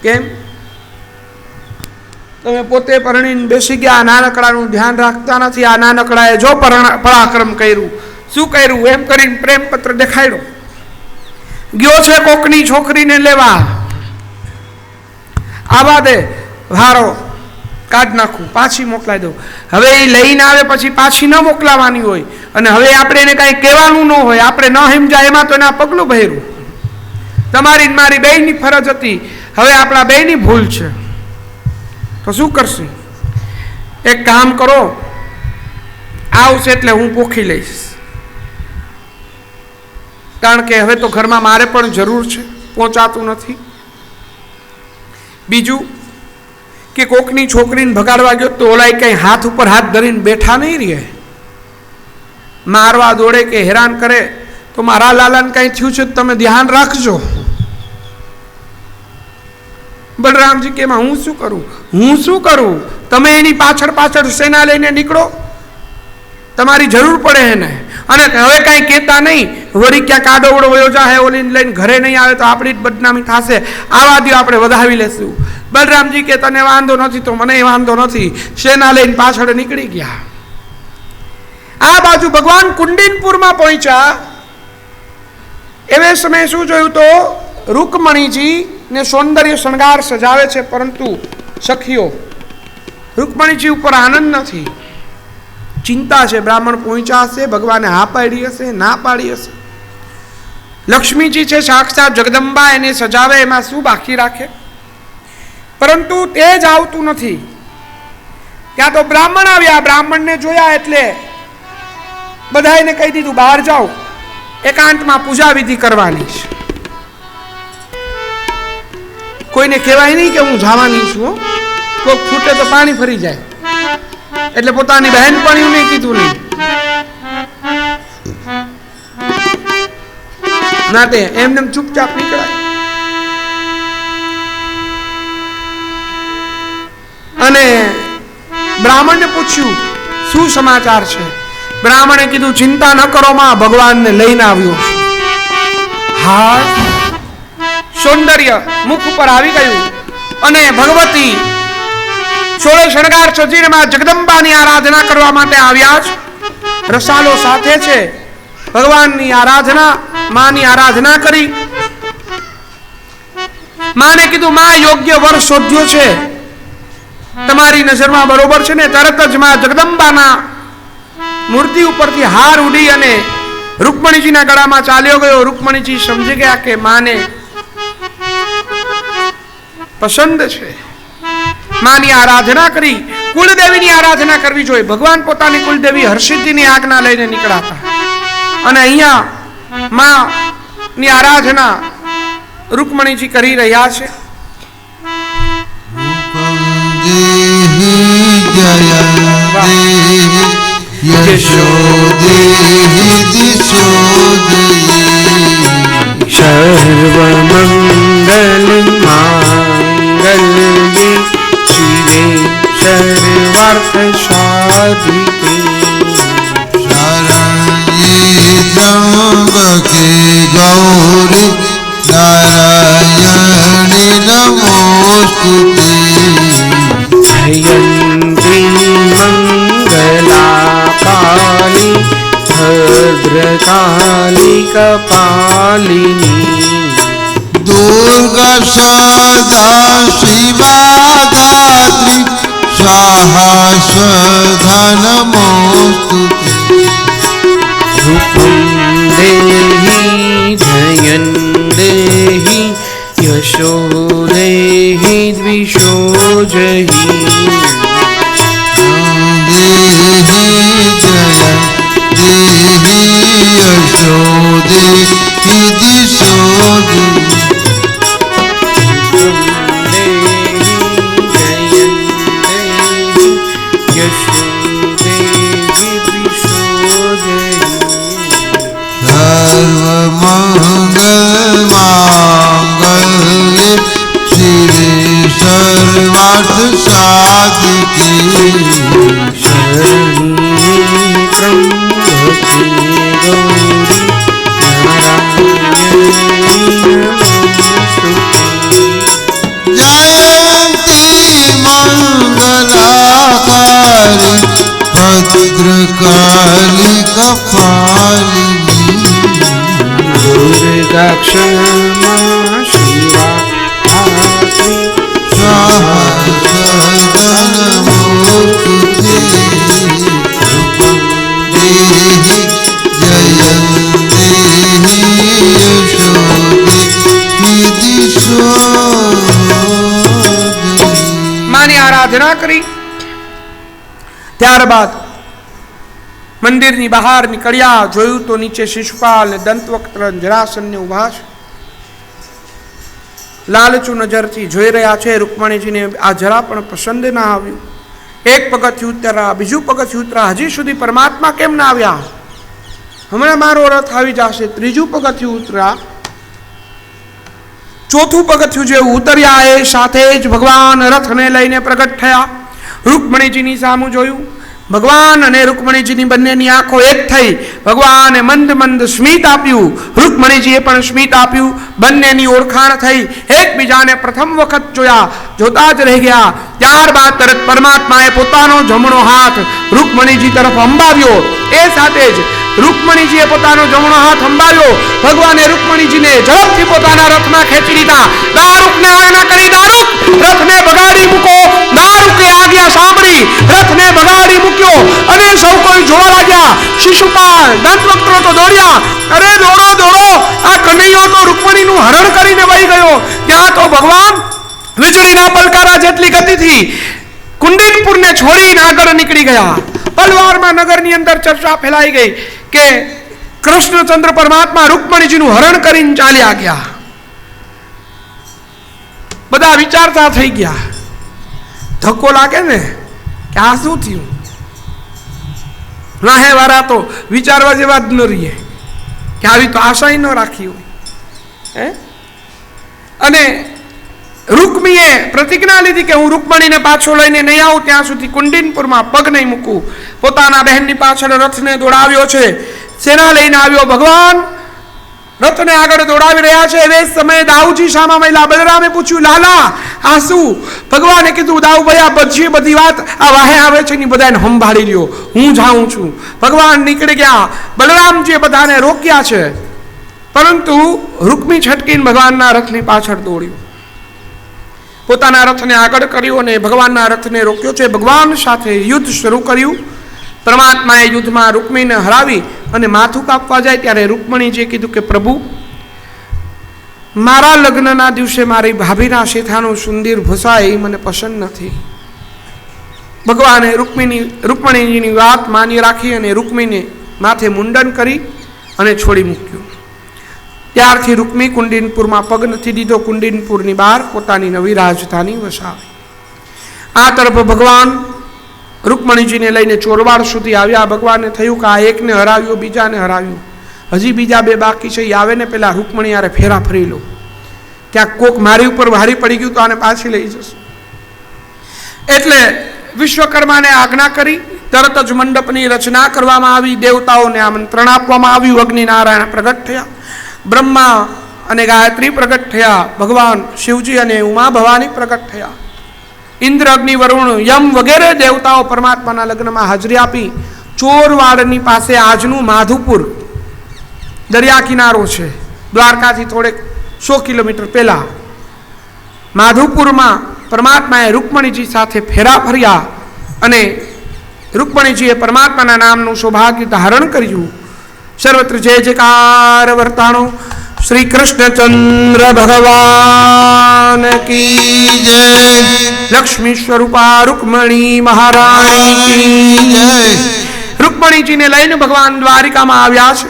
કેમ? તમે પોતે પરણીને બેસી ગયા, નાનકડાનું ધ્યાન રાખતા નથી. આ નાનકડાએ જો પરાક્રમ કર્યું, શું કર્યું એમ કરીને પ્રેમપત્ર દેખાડ્યો. ગયો છે કોકની છોકરીને લેવા, આવા દે, ભારો કાઢ નાખું, પાછી મોકલાઈ દઉં. હવે એ લઈને આવે પછી પાછી ન મોકલાવાની હોય, અને હવે આપણે એને કાંઈ કહેવાનું ન હોય, આપણે ન સમજાય એમાં તો એના પગલું ભર્યું. તમારી મારી બેયની ફરજ હતી, હવે આપણા બેયની ભૂલ છે, તો શું કરશે? એક કામ કરો, આવશે એટલે હું પોખી લઈશ. કારણ કે હવે તો ઘરમાં મારે પણ જરૂર છે, પહોંચાતું નથી. બીજું કે કોકની છોકરીને ભગાડવા ગયો તો ઓલાય કંઈ હાથ ઉપર હાથ ધરીને બેઠા નહીં રહે, મારવા દોડે કે હેરાન કરે તો મારા લાલાને કંઈ થયું છે તમે ધ્યાન રાખજો. બલરામજી કે હું શું કરું? તમે એની પાછળ સેના લઈને નીકળો, તમારી જરૂર પડે એને, અને હવે કાંઈ કહેતા નહીં. વળી ક્યાંક આડોવડો વયો જાય, ઓલીને લઈને ઘરે નહીં આવે તો આપણી જ બદનામી થશે. આવા દો, આપણે વધાવી લેશું. બલરામજી કે તને વાંધો નથી તો મને વાંધો નથી. સેના લઈને પાછળ નીકળી ગયા. આ બાજુ ભગવાન કુંડિનપુરમાં પહોંચ્યા. એવે સમયે શું જોયું તો રૂકમણીજી ને સૌંદર્ય શણગાર સજાવે છે, પરંતુ સખીઓ રૂકમણીજી ઉપર આનંદ નથી, ચિંતા છે. બ્રાહ્મણ પહોંચ્યા હશે, ભગવાને હા પાડી હશે, ના પાડી હશે. લક્ષ્મીજી છે સાક્ષાત જગદંબા, એને સજાવે, એમાં શું બાકી રાખે? પરંતુ તે જ આવતું નથી. ત્યાં તો બ્રાહ્મણ આવ્યા. બ્રાહ્મણને જોયા એટલે બધાને કહી દીધું, બહાર જાઓ, એકાંતમાં પૂજા વિધિ કરવાની છે. કોઈને કહેવાય નહીં કે હું જવાની છું. કોઈક છૂટે તો પાણી ફરી જાય, એટલે પોતાની બહેનપણીઓ નહીં કીધું નહીં. ના તે એમને ચૂપચાપ નીકળાય. અને બ્રાહ્મણને પૂછ્યું શું સમાચાર છે? બ્રાહ્મણે કીધું ચિંતા ન કરો માં, ભગવાનને લઈને આવ્યો. હા, સૌંદર્ય મુખ ઉપર આવી ગયું અને ભગવતી સોળે શણગાર સજીને માં જગદંબાની આરાધના કરવા માટે આવ્યા છે. રસાલો સાથે છે. ભગવાનની આરાધના, માની આરાધના કરી. માને કીધું માં યોગ્ય વર શોધ્યો છે, તમારી નજરમાં બરોબર છે ને? તરત જ માં જગદંબાના મૂર્તિ ઉપરથી હાર ઉડી અને રૂકમણીજીના ગળામાં ચાલ્યો ગયો. રૂકમણીજી સમજી ગયા કે માને પસંદ છે. માની આરાધના કરી. કુળદેવીની આરાધના કરવી જોઈએ. ભગવાન પોતાની કુળદેવી હરસિદ્ધિની આજ્ઞા લઈને નીકળ્યા હતા અને અહીંયા માની આરાધના રૂકમણીજી કરી રહ્યા છે. સર્વમંગલ શિવે સર્વાર્થ સાધિકે શરણ્યે ત્રંબકે ગૌરી નારાયણી નમોસ્તુતે જયંતી મંગલા કાલી ભદ્રકાલી કપાલિની દુર્ગા સદા શિવા ધાત્રી સહસ્રધા નમોસ્તુતે રૂપમ દેહી જયન દેહી યશો દેહી દ્વિષો જહી દેહી જય દેહી યશો દેહી દિશો સર્વમંગલ માંગલ્ય શિવે સર્વાર્થ સાધિકે શરણ્યે ત્રંબકે ગૌરી નારાયણી નમોસ્તુતે જયંતી મંગલાકારી ભદ્રકાલી કપાલિની દુર્ગા ક્ષમા શિવા ધાત્રી સહસ્રધનમૂર્તિતે દેહી જયં દેહી યશો દેહી દિશો માની આરાધના કરી. ત્યારબાદ મંદિરની બહાર નીકળ્યા. જોયું તો નીચે શિશુપાલ ને દંતવક્ત્ર જરાસંઘ ઉભા છે. લાલચુ નજરથી જોઈ રહ્યા છે. રૂકમણીજીને આ જરા પણ પસંદ ના આવ્યું. એક પગથિયું ઉતર્યા, બીજું પગથિયું ઉતર્યા. હજી સુધી પરમાત્મા કેમ ના આવ્યા? હમણાં મારો રથ આવી જશે. ત્રીજું પગથિયું ઉતર્યા. ચોથું પગથિયું જે ઉતર્યા એ સાથે જ ભગવાન રથને લઈને પ્રગટ થયા. રૂકમણીજીની સામું જોયું. ભગવાન અને રૂકમણીજીની બંનેની આંખો એક થઈ. ભગવાને મંદ મંદ સ્મિત આપ્યું, રૂકમણીજીએ પણ સ્મિત આપ્યું. બંનેની ઓળખાણ થઈ. એકબીજાને પ્રથમ વખત જોયા, જોતા જ રહી ગયા. ત્યારબાદ તરત પરમાત્માએ પોતાનો જમણો હાથ રૂકમણીજી તરફ અંબાવ્યો. એ સાથે જ રૂકમણીજીએ પોતાનો જમણો હાથ અંબાવ્યો. ભગવાને રૂકમણીજીને ઝડપથી પોતાના રથમાં ખેંચી લીધા. દારૂકને આજ્ઞા કરી, દારૂક રથને બગાડી મૂકો. દારૂકે આજ્ઞા સાંભળી રથને બગાડી મૂક્યો અને સૌ કોઈ જોવા લાગ્યા. શિશુપાલ દંતવક્ત્રો તો દોડ્યા. અરે દોડો દોડો, આ કનૈયો તો રૂકમણીનું હરણ કરીને વહી ગયો. ત્યાં તો ભગવાન વીજળીના પલકારા જેટલી ગતિથી કુંડિનપુરને છોડીને આગળ નીકળી ગયા. પલવારમાં નગરની અંદર ચર્ચા ફેલાઈ ગઈ કે કૃષ્ણચંદ્ર પરમાત્મા રૂકમણીજીનું હરણ કરીને ચાલ્યા ગયા. બધા વિચારતા થઈ ગયા. ધક્કો લાગે ને કે આ શું થયું? ના હે વારા તો વિચારવા જેવા જ ન રહીએ કે આવી તો આશા ન રાખી હોય. અને રૂકમીએ પ્રતિજ્ઞા લીધી કે હું રૂકમણીને પાછો લઈને નહીં આવું ત્યાં સુધી કુંડિનપુરમાં પગ નહીં મૂકું. પોતાના બહેનની પાછળ રથને દોડાવ્યો છે, સેના લઈને આવ્યો. ભગવાન રથને આગળ દોડાવી રહ્યા છે. એ સમયે દાઉજી સામા મહિલા બલરામે પૂછ્યું, લાલા આ શું? ભગવાને કીધું, દાઉભાઈ આ બધી વાત આ વાહે આવે છે ને બધાને સંભાળી લ્યો, હું જાઉં છું. ભગવાન નીકળી ગયા. બલરામજીએ બધાને રોક્યા છે, પરંતુ રૂકમી છટકીને ભગવાનના રથની પાછળ દોડ્યું. પોતાના રથને આગળ કર્યો અને ભગવાનના રથને રોક્યો છે. ભગવાન સાથે યુદ્ધ શરૂ કર્યું. પરમાત્માએ યુદ્ધમાં રૂકમીને હરાવી અને માથું કાપવા જાય ત્યારે રૂકમણીજીએ કીધું કે પ્રભુ, મારા લગ્નના દિવસે મારી ભાભીના શેથાનું સુંદર ભૂસાય એ મને પસંદ નથી. ભગવાને રૂકમણીજીની વાત માની રાખી અને રૂકમીને માથે મુંડન કરી અને છોડી મૂક્યું. ત્યારથી રૂકમી કુંડિનપુરમાં પગ નથી દીધો. કુંડિનપુરની બહાર પોતાની નવી રાજધાની વસાવી. આ તરફ ભગવાન રૂકમણીજીને લઈને ચોરવાડ સુધી આવ્યા. ભગવાનને થયું કે આ એકને હરાવ્યો, બીજાને હરાવ્યું, હજી બીજા બે બાકી છે. એ આવે ને પેલા રૂકમણી યારે ફેરા ફરી લો, ક્યાંક કોક મારી ઉપર ભારી પડી ગયું તો આને પાછી લઈ જશે. એટલે વિશ્વકર્માને આજ્ઞા કરી. તરત જ મંડપની રચના કરવામાં આવી. દેવતાઓને આમંત્રણ આપવામાં આવ્યું. અગ્નિનારાયણ પ્રગટ થયા, બ્રહ્મા અને ગાયત્રી પ્રગટ થયા, ભગવાન શિવજી અને ઉમા ભવાની પ્રગટ થયા. ઇન્દ્ર, અગ્નિ, વરુણ, યમ વગેરે દેવતાઓ પરમાત્માના લગ્નમાં હાજરી આપી. ચોરવાડની પાસે આજનું માધુપુર દરિયા કિનારો છે, દ્વારકાથી થોડેક 100 કિલોમીટર પહેલા માધુપુરમાં પરમાત્માએ રૂકમણીજી સાથે ફેરા ફર્યા અને રૂકમણીજીએ પરમાત્માના નામનું સૌભાગ્ય ધારણ કર્યું. સર્વત્ર જય જયકાર વર્તાણો. શ્રી કૃષ્ણચંદ્ર ભગવાન કી જય. લક્ષ્મી સ્વરૂપા રૂકમણી મહારાણી કી જય. રૂકમણીજીને લઈને ભગવાન દ્વારિકામાં આવ્યા છે.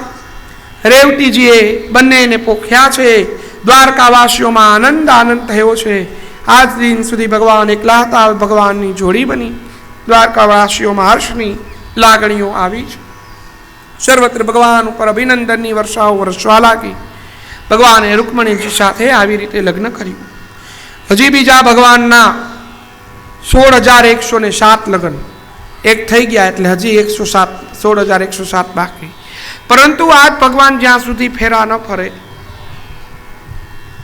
રેવતીજીએ બંનેને પોખ્યા છે. દ્વારકાવાસીઓમાં આનંદ થયો છે. આજ દિન સુધી ભગવાન એકલા હતા, ભગવાનની જોડી બની. દ્વારકાવાસીઓમાં હર્ષની લાગણીઓ આવી છે. સર્વત્ર ભગવાન ઉપર અભિનંદનની વર્ષાઓ વરસવા લાગી. ભગવાને રૂકમણીજી સાથે આવી રીતે લગ્ન કર્યું. હજી બીજા ભગવાનના 16,107 લગ્ન એક થઈ ગયા, એટલે હજી 16,107 બાકી. પરંતુ આજ ભગવાન જ્યાં સુધી ફેરા ન ફરે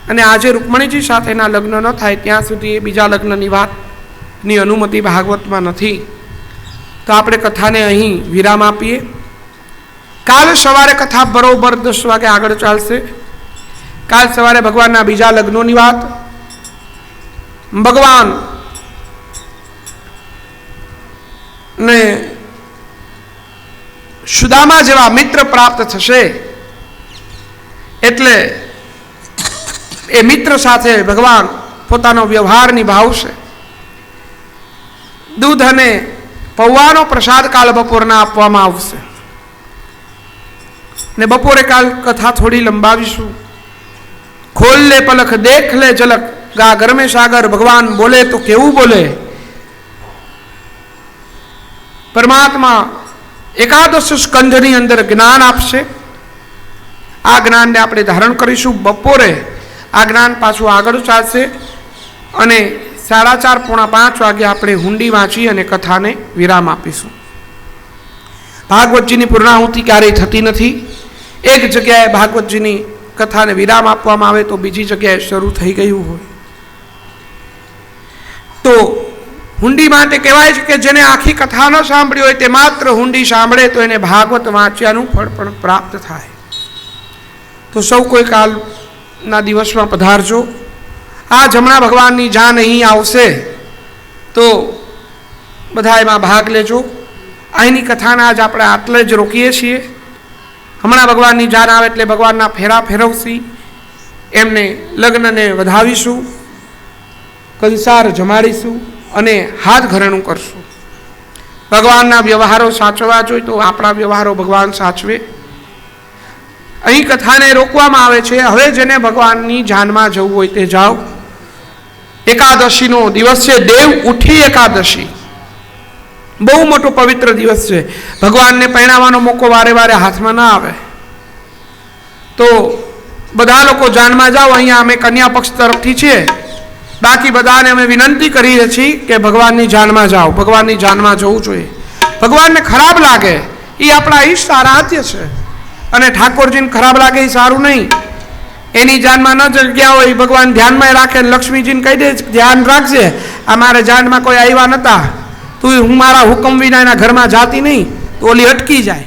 અને આજે રૂકમણીજી સાથેના લગ્ન ન થાય ત્યાં સુધી એ બીજા લગ્નની વાતની અનુમતિ ભાગવતમાં નથી. તો આપણે કથાને અહીં વિરામ આપીએ. કાલ સવારે કથા બરોબર 10 વાગે આગળ ચાલશે. કાલ સવારે ભગવાનના બીજા લગ્નોની વાત, ભગવાન ને સુદામા જેવા મિત્ર પ્રાપ્ત થશે, એટલે એ મિત્ર સાથે ભગવાન પોતાનો વ્યવહાર નિભાવશે. દૂધ અને પૌવાનો પ્રસાદ કાલ બપોરના આપવામાં આવશે ને બપોરે કાલ કથા થોડી લંબાવીશું. ખોલ લે પલખ દેખ લે ઝલક, ગા ગરમે સાગર, ભગવાન બોલે તો કેવું બોલે. પરમાત્મા એકાદશ સ્કંધની અંદર જ્ઞાન આપશે. આ જ્ઞાનને આપણે ધારણ કરીશું. બપોરે આ જ્ઞાન પાછું આગળ ચાલશે અને 4:30 પોણા 5 વાગે આપણે હુંડી વાંચી અને કથાને વિરામ આપીશું. ભાગવતજીની પૂર્ણાહુતિ ક્યારેય થતી નથી. એક જગ્યાએ ભાગવતજીની કથાને વિરામ આપવામાં આવે તો બીજી જગ્યાએ શરૂ થઈ ગયું હોય. તો હુંડી માટે કહેવાય છે કે જેને આખી કથા ન સાંભળી હોય તે માત્ર હુંડી સાંભળે તો એને ભાગવત વાંચ્યાનું ફળ પણ પ્રાપ્ત થાય. તો સૌ કોઈ કાલના દિવસમાં પધારજો. આ જમણા ભગવાનની જાન અહીં આવશે તો બધા એમાં ભાગ લેજો. અહીંની કથાને આજ આપણે આટલે જ રોકીએ છીએ. હમણાં ભગવાનની જાન આવે એટલે ભગવાનના ફેરા ફેરવશી, એમને લગ્નને વધાવીશું, કંસાર જમાડીશું અને હાથ ઘરેણું કરશું. ભગવાનના વ્યવહારો સાચવવા જોઈએ તો આપણા વ્યવહારો ભગવાન સાચવે. અહીં કથાને રોકવામાં આવે છે. હવે જેને ભગવાનની જાનમાં જવું હોય તે જાઓ. એકાદશીનો દિવસ છે, દેવ ઉઠી એકાદશી. બહુ મોટો પવિત્ર દિવસ છે. ભગવાનને પરણાવવાનો મોકો વારે વારે હાથમાં ના આવે. તો બધા લોકો જાનમાં જાઓ. અહીંયા અમે કન્યા પક્ષ તરફથી છીએ બાકી બધાને અમે વિનંતી કરીએ છીએ કે ભગવાનની જાનમાં જાઓ, ભગવાનની જાનમાં જવું જોઈએ. ભગવાનને ખરાબ લાગે એ આપણા ઈષ્ટ આરાધ્ય છે, અને ઠાકોરજીને ખરાબ લાગે એ સારું નહીં. એની જાનમાં ન જગ્યા હોય ભગવાન ધ્યાનમાં રાખે, લક્ષ્મીજીને કહી દે ધ્યાન રાખજે, આ મારે જાનમાં કોઈ આવ્યા નતા, તું હું મારા હુકમ વિના એના ઘરમાં જાતી નહીં, તો ઓલી અટકી જાય.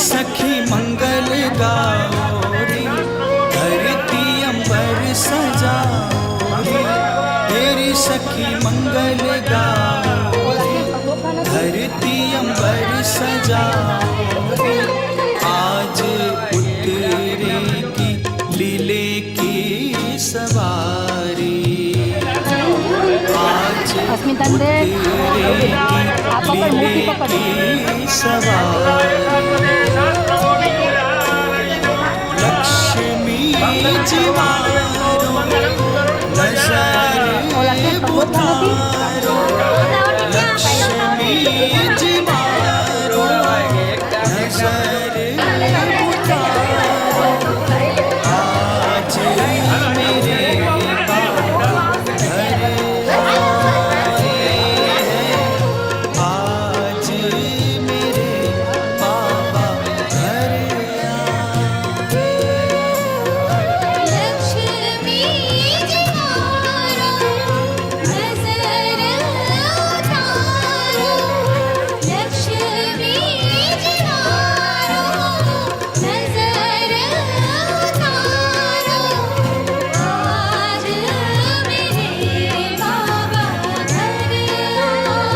सखी मंगल गाओ री धरती अंबर की सवार लक्ष्मी जी मारो नजर बुतारो लक्ष्मी जी मारो नजर बुतारो आज मेरे बाबा घर आए हैं आज मेरे बाबा घर आए लक्ष्मी जी मारो नजर उतारो लक्ष्मी जी मारो नजर उतारो आज मेरे बाबा घर आए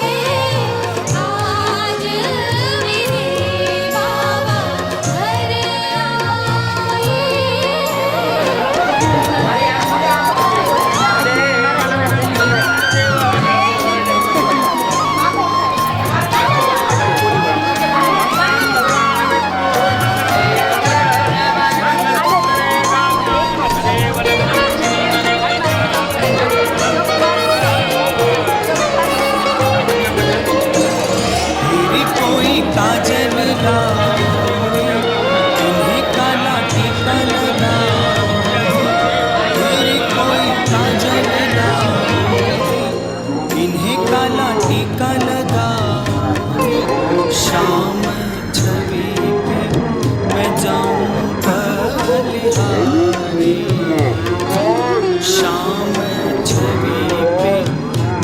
हैं आज मेरे बाबा घर मेरी कोई काजल लाओ इन्हें काला टीका लगाओ मेरी कोई काजल लाओ इन्हें काला टीका लगाओ शाम छवि पे मैं जाऊं बलिहारी शाम छवि पे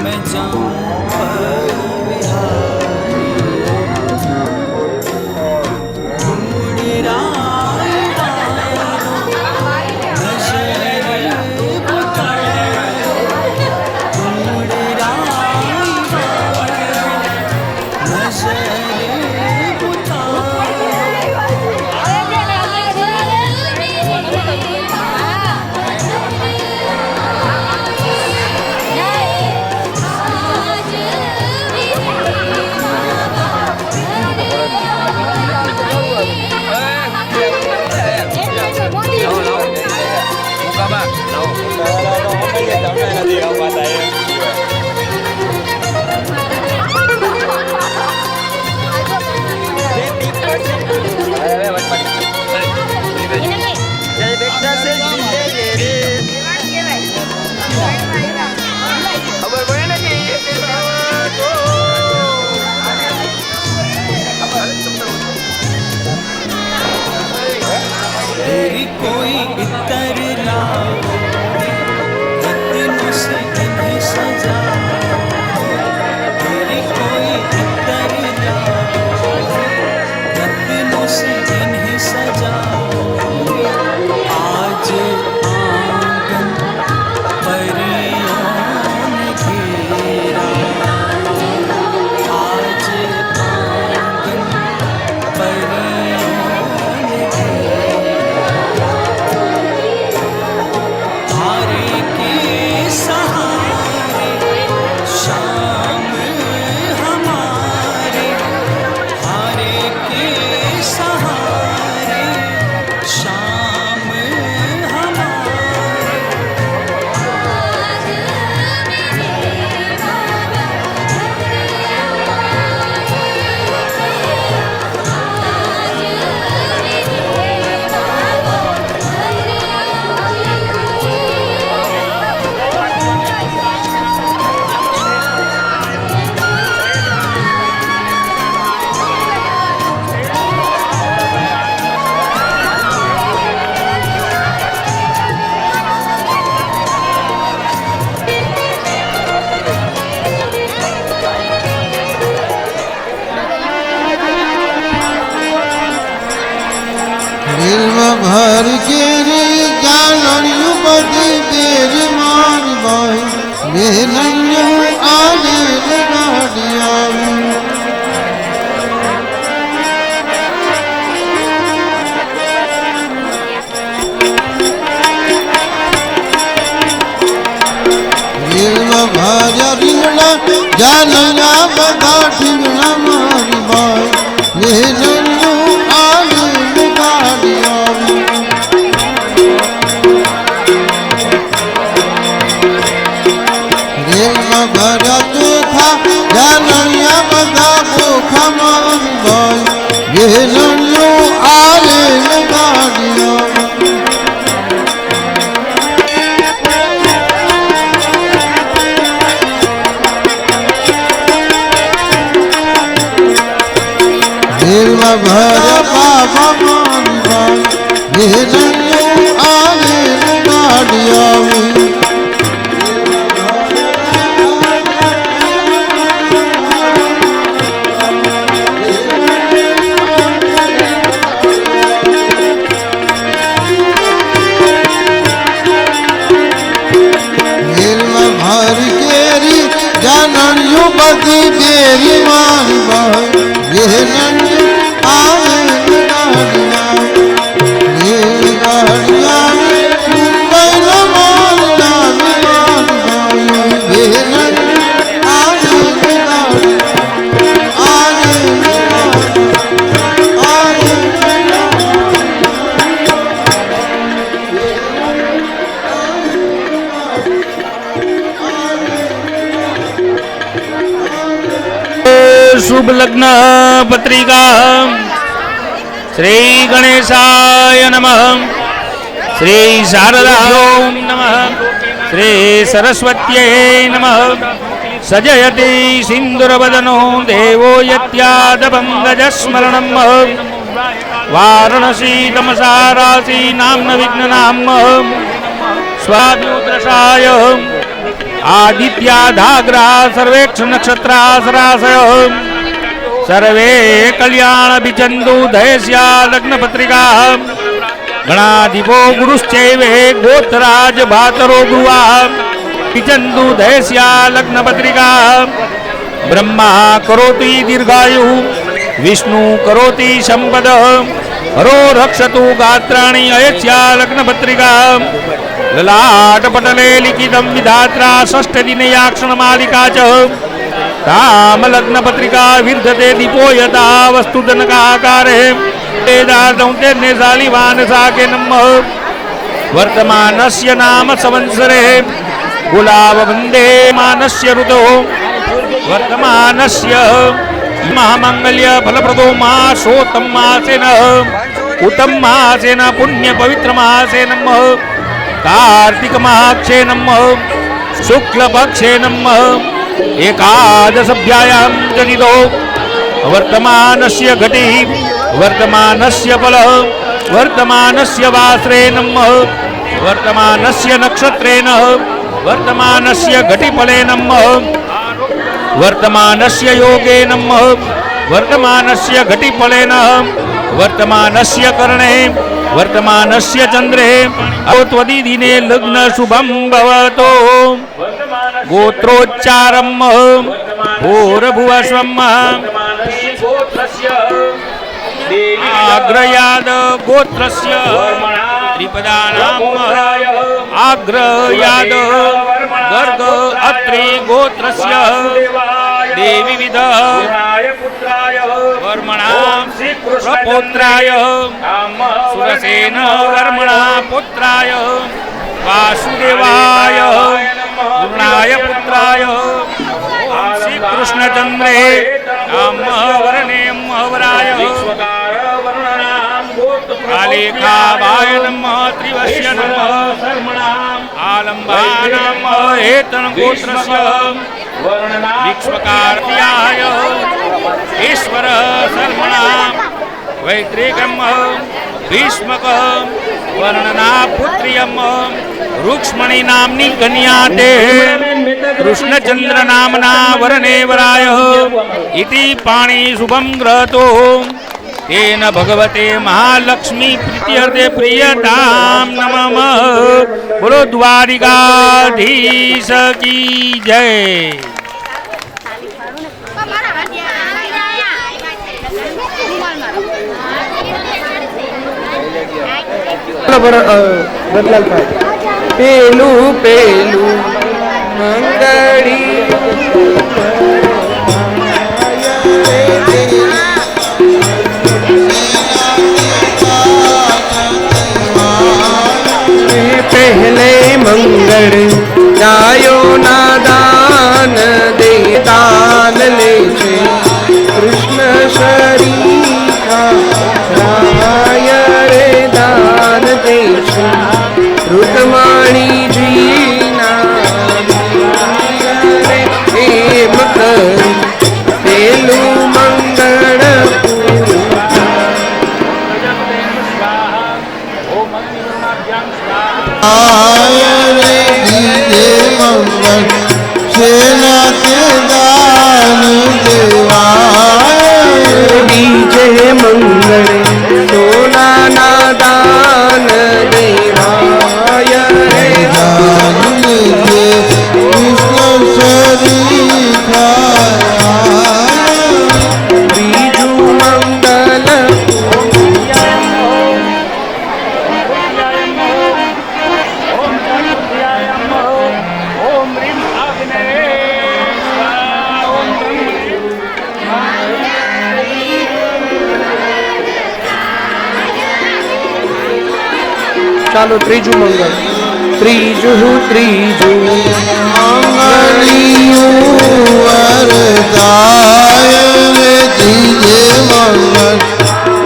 मैं जाऊं बलिहारी मुड़राए नजर बुतारो मुड़राए જાનયા બધા ઠીંગણા મારી બાઈ એ નન્યું આને ગાડી આવી રેલમાં ભર્યા ચોખા જાનયા બધા ચોખા મારી બાઈ એ નન્યું આને ગાડી આવી રેલમાં ભર્યા બાબા મારી બાઈ એ નન્યું આને ગાડી આવી રેલમાં ભારી કેરી જાનણિયું બધી બેરી મારી બાઈ એ નન્યું આને ગાડી આવી ગાડી આવી મુંબઈનો માલ આવી બાઈ એ નન્યું આને ગાડી શુભ લગ્ન પત્રિકા શ્રી ગણેશાય નમઃ શ્રી શારદાય નમઃ શ્રી સરસ્વત્यै નમઃ સજયતિ સિંદુરવદનો દેવો યત્યાદપં ગજસ્મરણમ વારાણસી તમસા રાશિ નામ્ન વિઘ્નનામ સ્વાદુદ્રશાય आदित्याधाग्रा सर्वेक्ष नक्षत्रासरासय सर्वे कल्याण बिचंदु दयस्या लग्न पत्रिका गणाधिपो गुरुश्चैवे गोत्राज भातरो गुरुवा बिचंदु दयस्या लग्न पत्रिका ब्रह्मा करोति दीर्घायु विष्णु करोति संपद हरो रक्षतु गात्राणि अयस्या लग्न पत्रिका ललाट पटले लिखितं विधात्रा षष्ठ दिनयाक्षण मालिका च ताम लग्न पत्रिका विर्धते दीपो यथा वस्तु जनकाकारे वेदार्थं तेने शालिवान साके नमः वर्तमानस्य नाम संवत्सरे गुलाब वन्दे मानस्य ऋतौ वर्तमानस्य महामंगल्य फलप्रदो मासोत्तम मासेन उत्तम मासेन पुण्य पवित्र मासे नमः कार्तिक माक्षे नमः शुक्ल पक्षे नमः एकादशभ्यायां जनितो वर्तमानस्य घटी वर्तमानस्य फल वर्तमानस्य वासरे नमः वर्तमानस्य नक्षत्रेण वर्तमानस्य घटिफले नमः वर्तमानस्य योगे नमः वर्तमानस्य घटिफलेन वर्तमानस्य कर्णे वर्तमानस्य चंद्रे त्वदिदिने लग्न शुभं भवतो गोत्रोच्चारं भूर्भुवस्वं आग्रयाद गोत्रस्य त्रिपदानां आग्रयाद गर्ग अत्रि गोत्रस्य देवी विद वर्मणां प्रपौत्राय सुरसेन वर्मणा पुत्राय वासुदेवाय गुणाय पुत्राय श्री कृष्णचंद्रे वर्णे वराय आलेखावाय नमः त्रिवश्य नमः शर्मणाम् आलम्बानाम् एतन गोत्रस्य विक्ष्मकार्त्याय ईश्वर शर्मणाम् वैत्रिकम् भीष्मकः वर्णना पुत्र्यम् रुक्ष्मणी नाम्नी कन्या ते कृष्णचंद्र नामना वरने वराय इति पाणि शुभं ग्रहतो तेन भगवते महालक्ष्मी प्रीत्यर्थे प्रियतां नमः। बोलो द्वारिकाधीश की जय। પેલું પેલું મંગળી આય રે દીજે મંગળ સેના તે દાન દેવાય બીજે મંગળે સોનાના દાન દેવાય રે દાન લીધે કૃષ્ણ શરી ખાય બીજું મંગલ ચાલો ત્રીજું મંગળ ત્રીજું મંગળિયું વરદાય રે દીજે મંગળ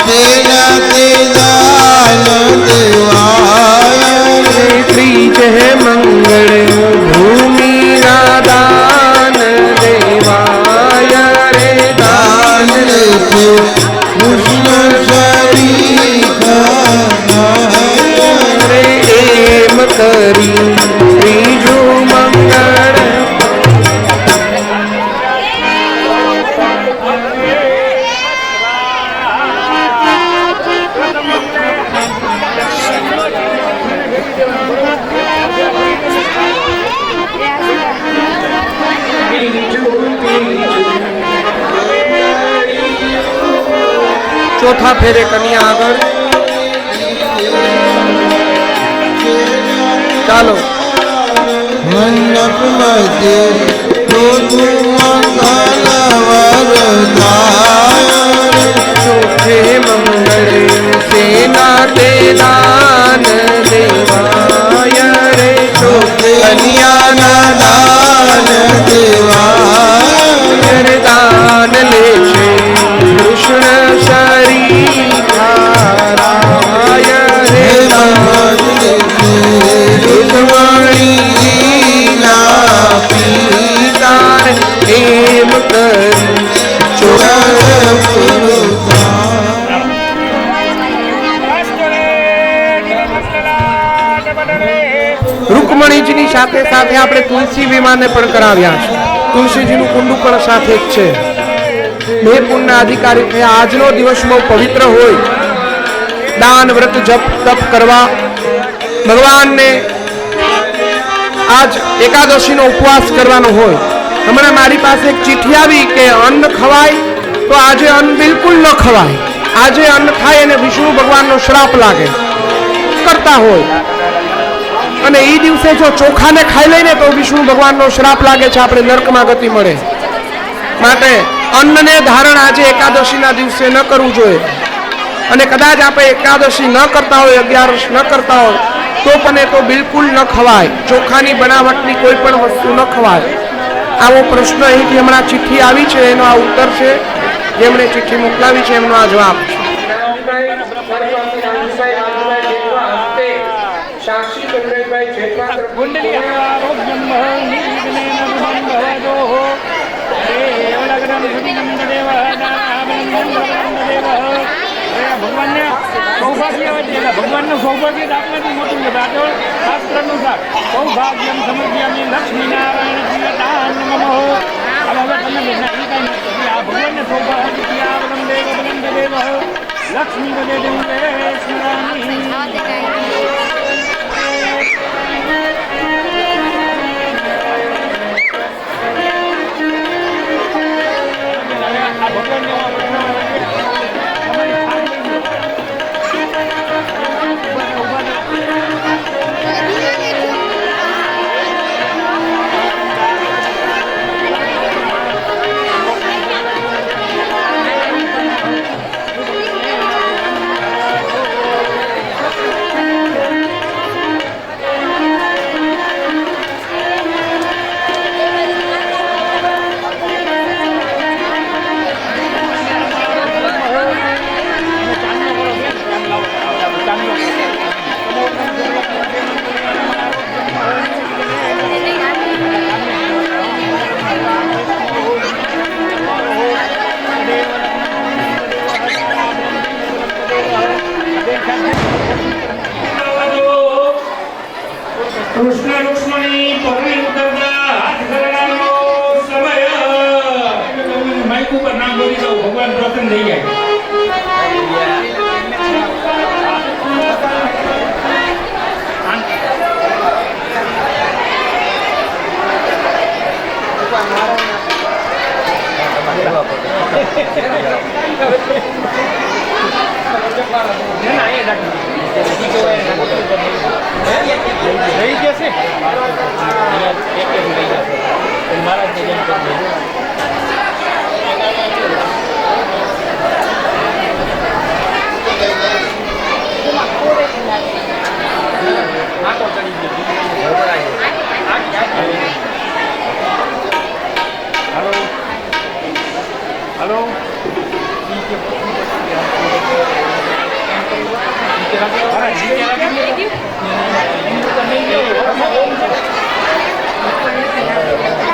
સેના તે દાન દેવાય રે ત્રીજે મંગળ ભૂમિના દાન દેવાય રે દાન દાન લેશે કૃષ્ણ શરી ખાય રે એમ કરી ત્રીજું મંગળ ચોથા ફેરે કન્યા આગળ ચાલો મંડપ મધ્ય ચોથું મંગલ વરદાય ચોથે મંગળે સેના તે દાન દેવાય રે ચોથે કન્યાના દાન દેવાય રે દાન લેશે કૃષ્ણ શરી ખારાય રે હે દાન રૂકમણીના પિતાર એમ કરી રૂકમણીજીની સાથે સાથે આપણે તુલસી વિમાને પણ કરાવ્યા છે તુલસીજીનું કુંડું પણ સાથે જ છે બે પુણ્યના અધિકારી થયા આજનો દિવસ બહુ પવિત્ર હોય દાન વ્રત જપ તપ કરવા ભગવાનને આજ એકાદશીનો ઉપવાસ કરવાનો હોય હમણાં મારી પાસે એક ચિઠ્ઠી આવી કે અન્ન ખવાય તો આજે અન્ન બિલકુલ ન ખવાય આજે અન્ન ખાય અને વિષ્ણુ ભગવાનનો શ્રાપ લાગે કરતા હોય અને એ દિવસે જો ચોખાને ખાઈ લઈને તો વિષ્ણુ ભગવાનનો શ્રાપ લાગે છે આપણે નરકમાં ગતિ મળે માટે અન્નને ધારણ આજે એકાદશીના દિવસે ન કરવું જોઈએ અને કદાચ આપણે એકાદશી ન કરતા હોય 11 ન કરતા હોય તો પણ એ તો બિલકુલ ન ખવાય ચોખાની બનાવટની કોઈ પણ વસ્તુ ન ખવાય આવો પ્રશ્ન અહીંથી હમણાં ચિઠ્ઠી આવી છે એનો આ ઉત્તર છે જેમણે ચિઠ્ઠી મોકલાવી છે એમનો આ જવાબ છે સાક્ષી ચંદ્રભાઈ જેઠવા ભગવાનનું સૌભાગ્ય દાખલાથી મોટું દાખલો શાસ્ત્ર અનુસાર સૌભાગ્યમ સમજ્યામી લક્ષ્મીનારાયણ દાન નમઃ હવે તમે આ ભગવાનને સૌભાગ્ય દેવ લક્ષ્મી વદે हेलो Thank you.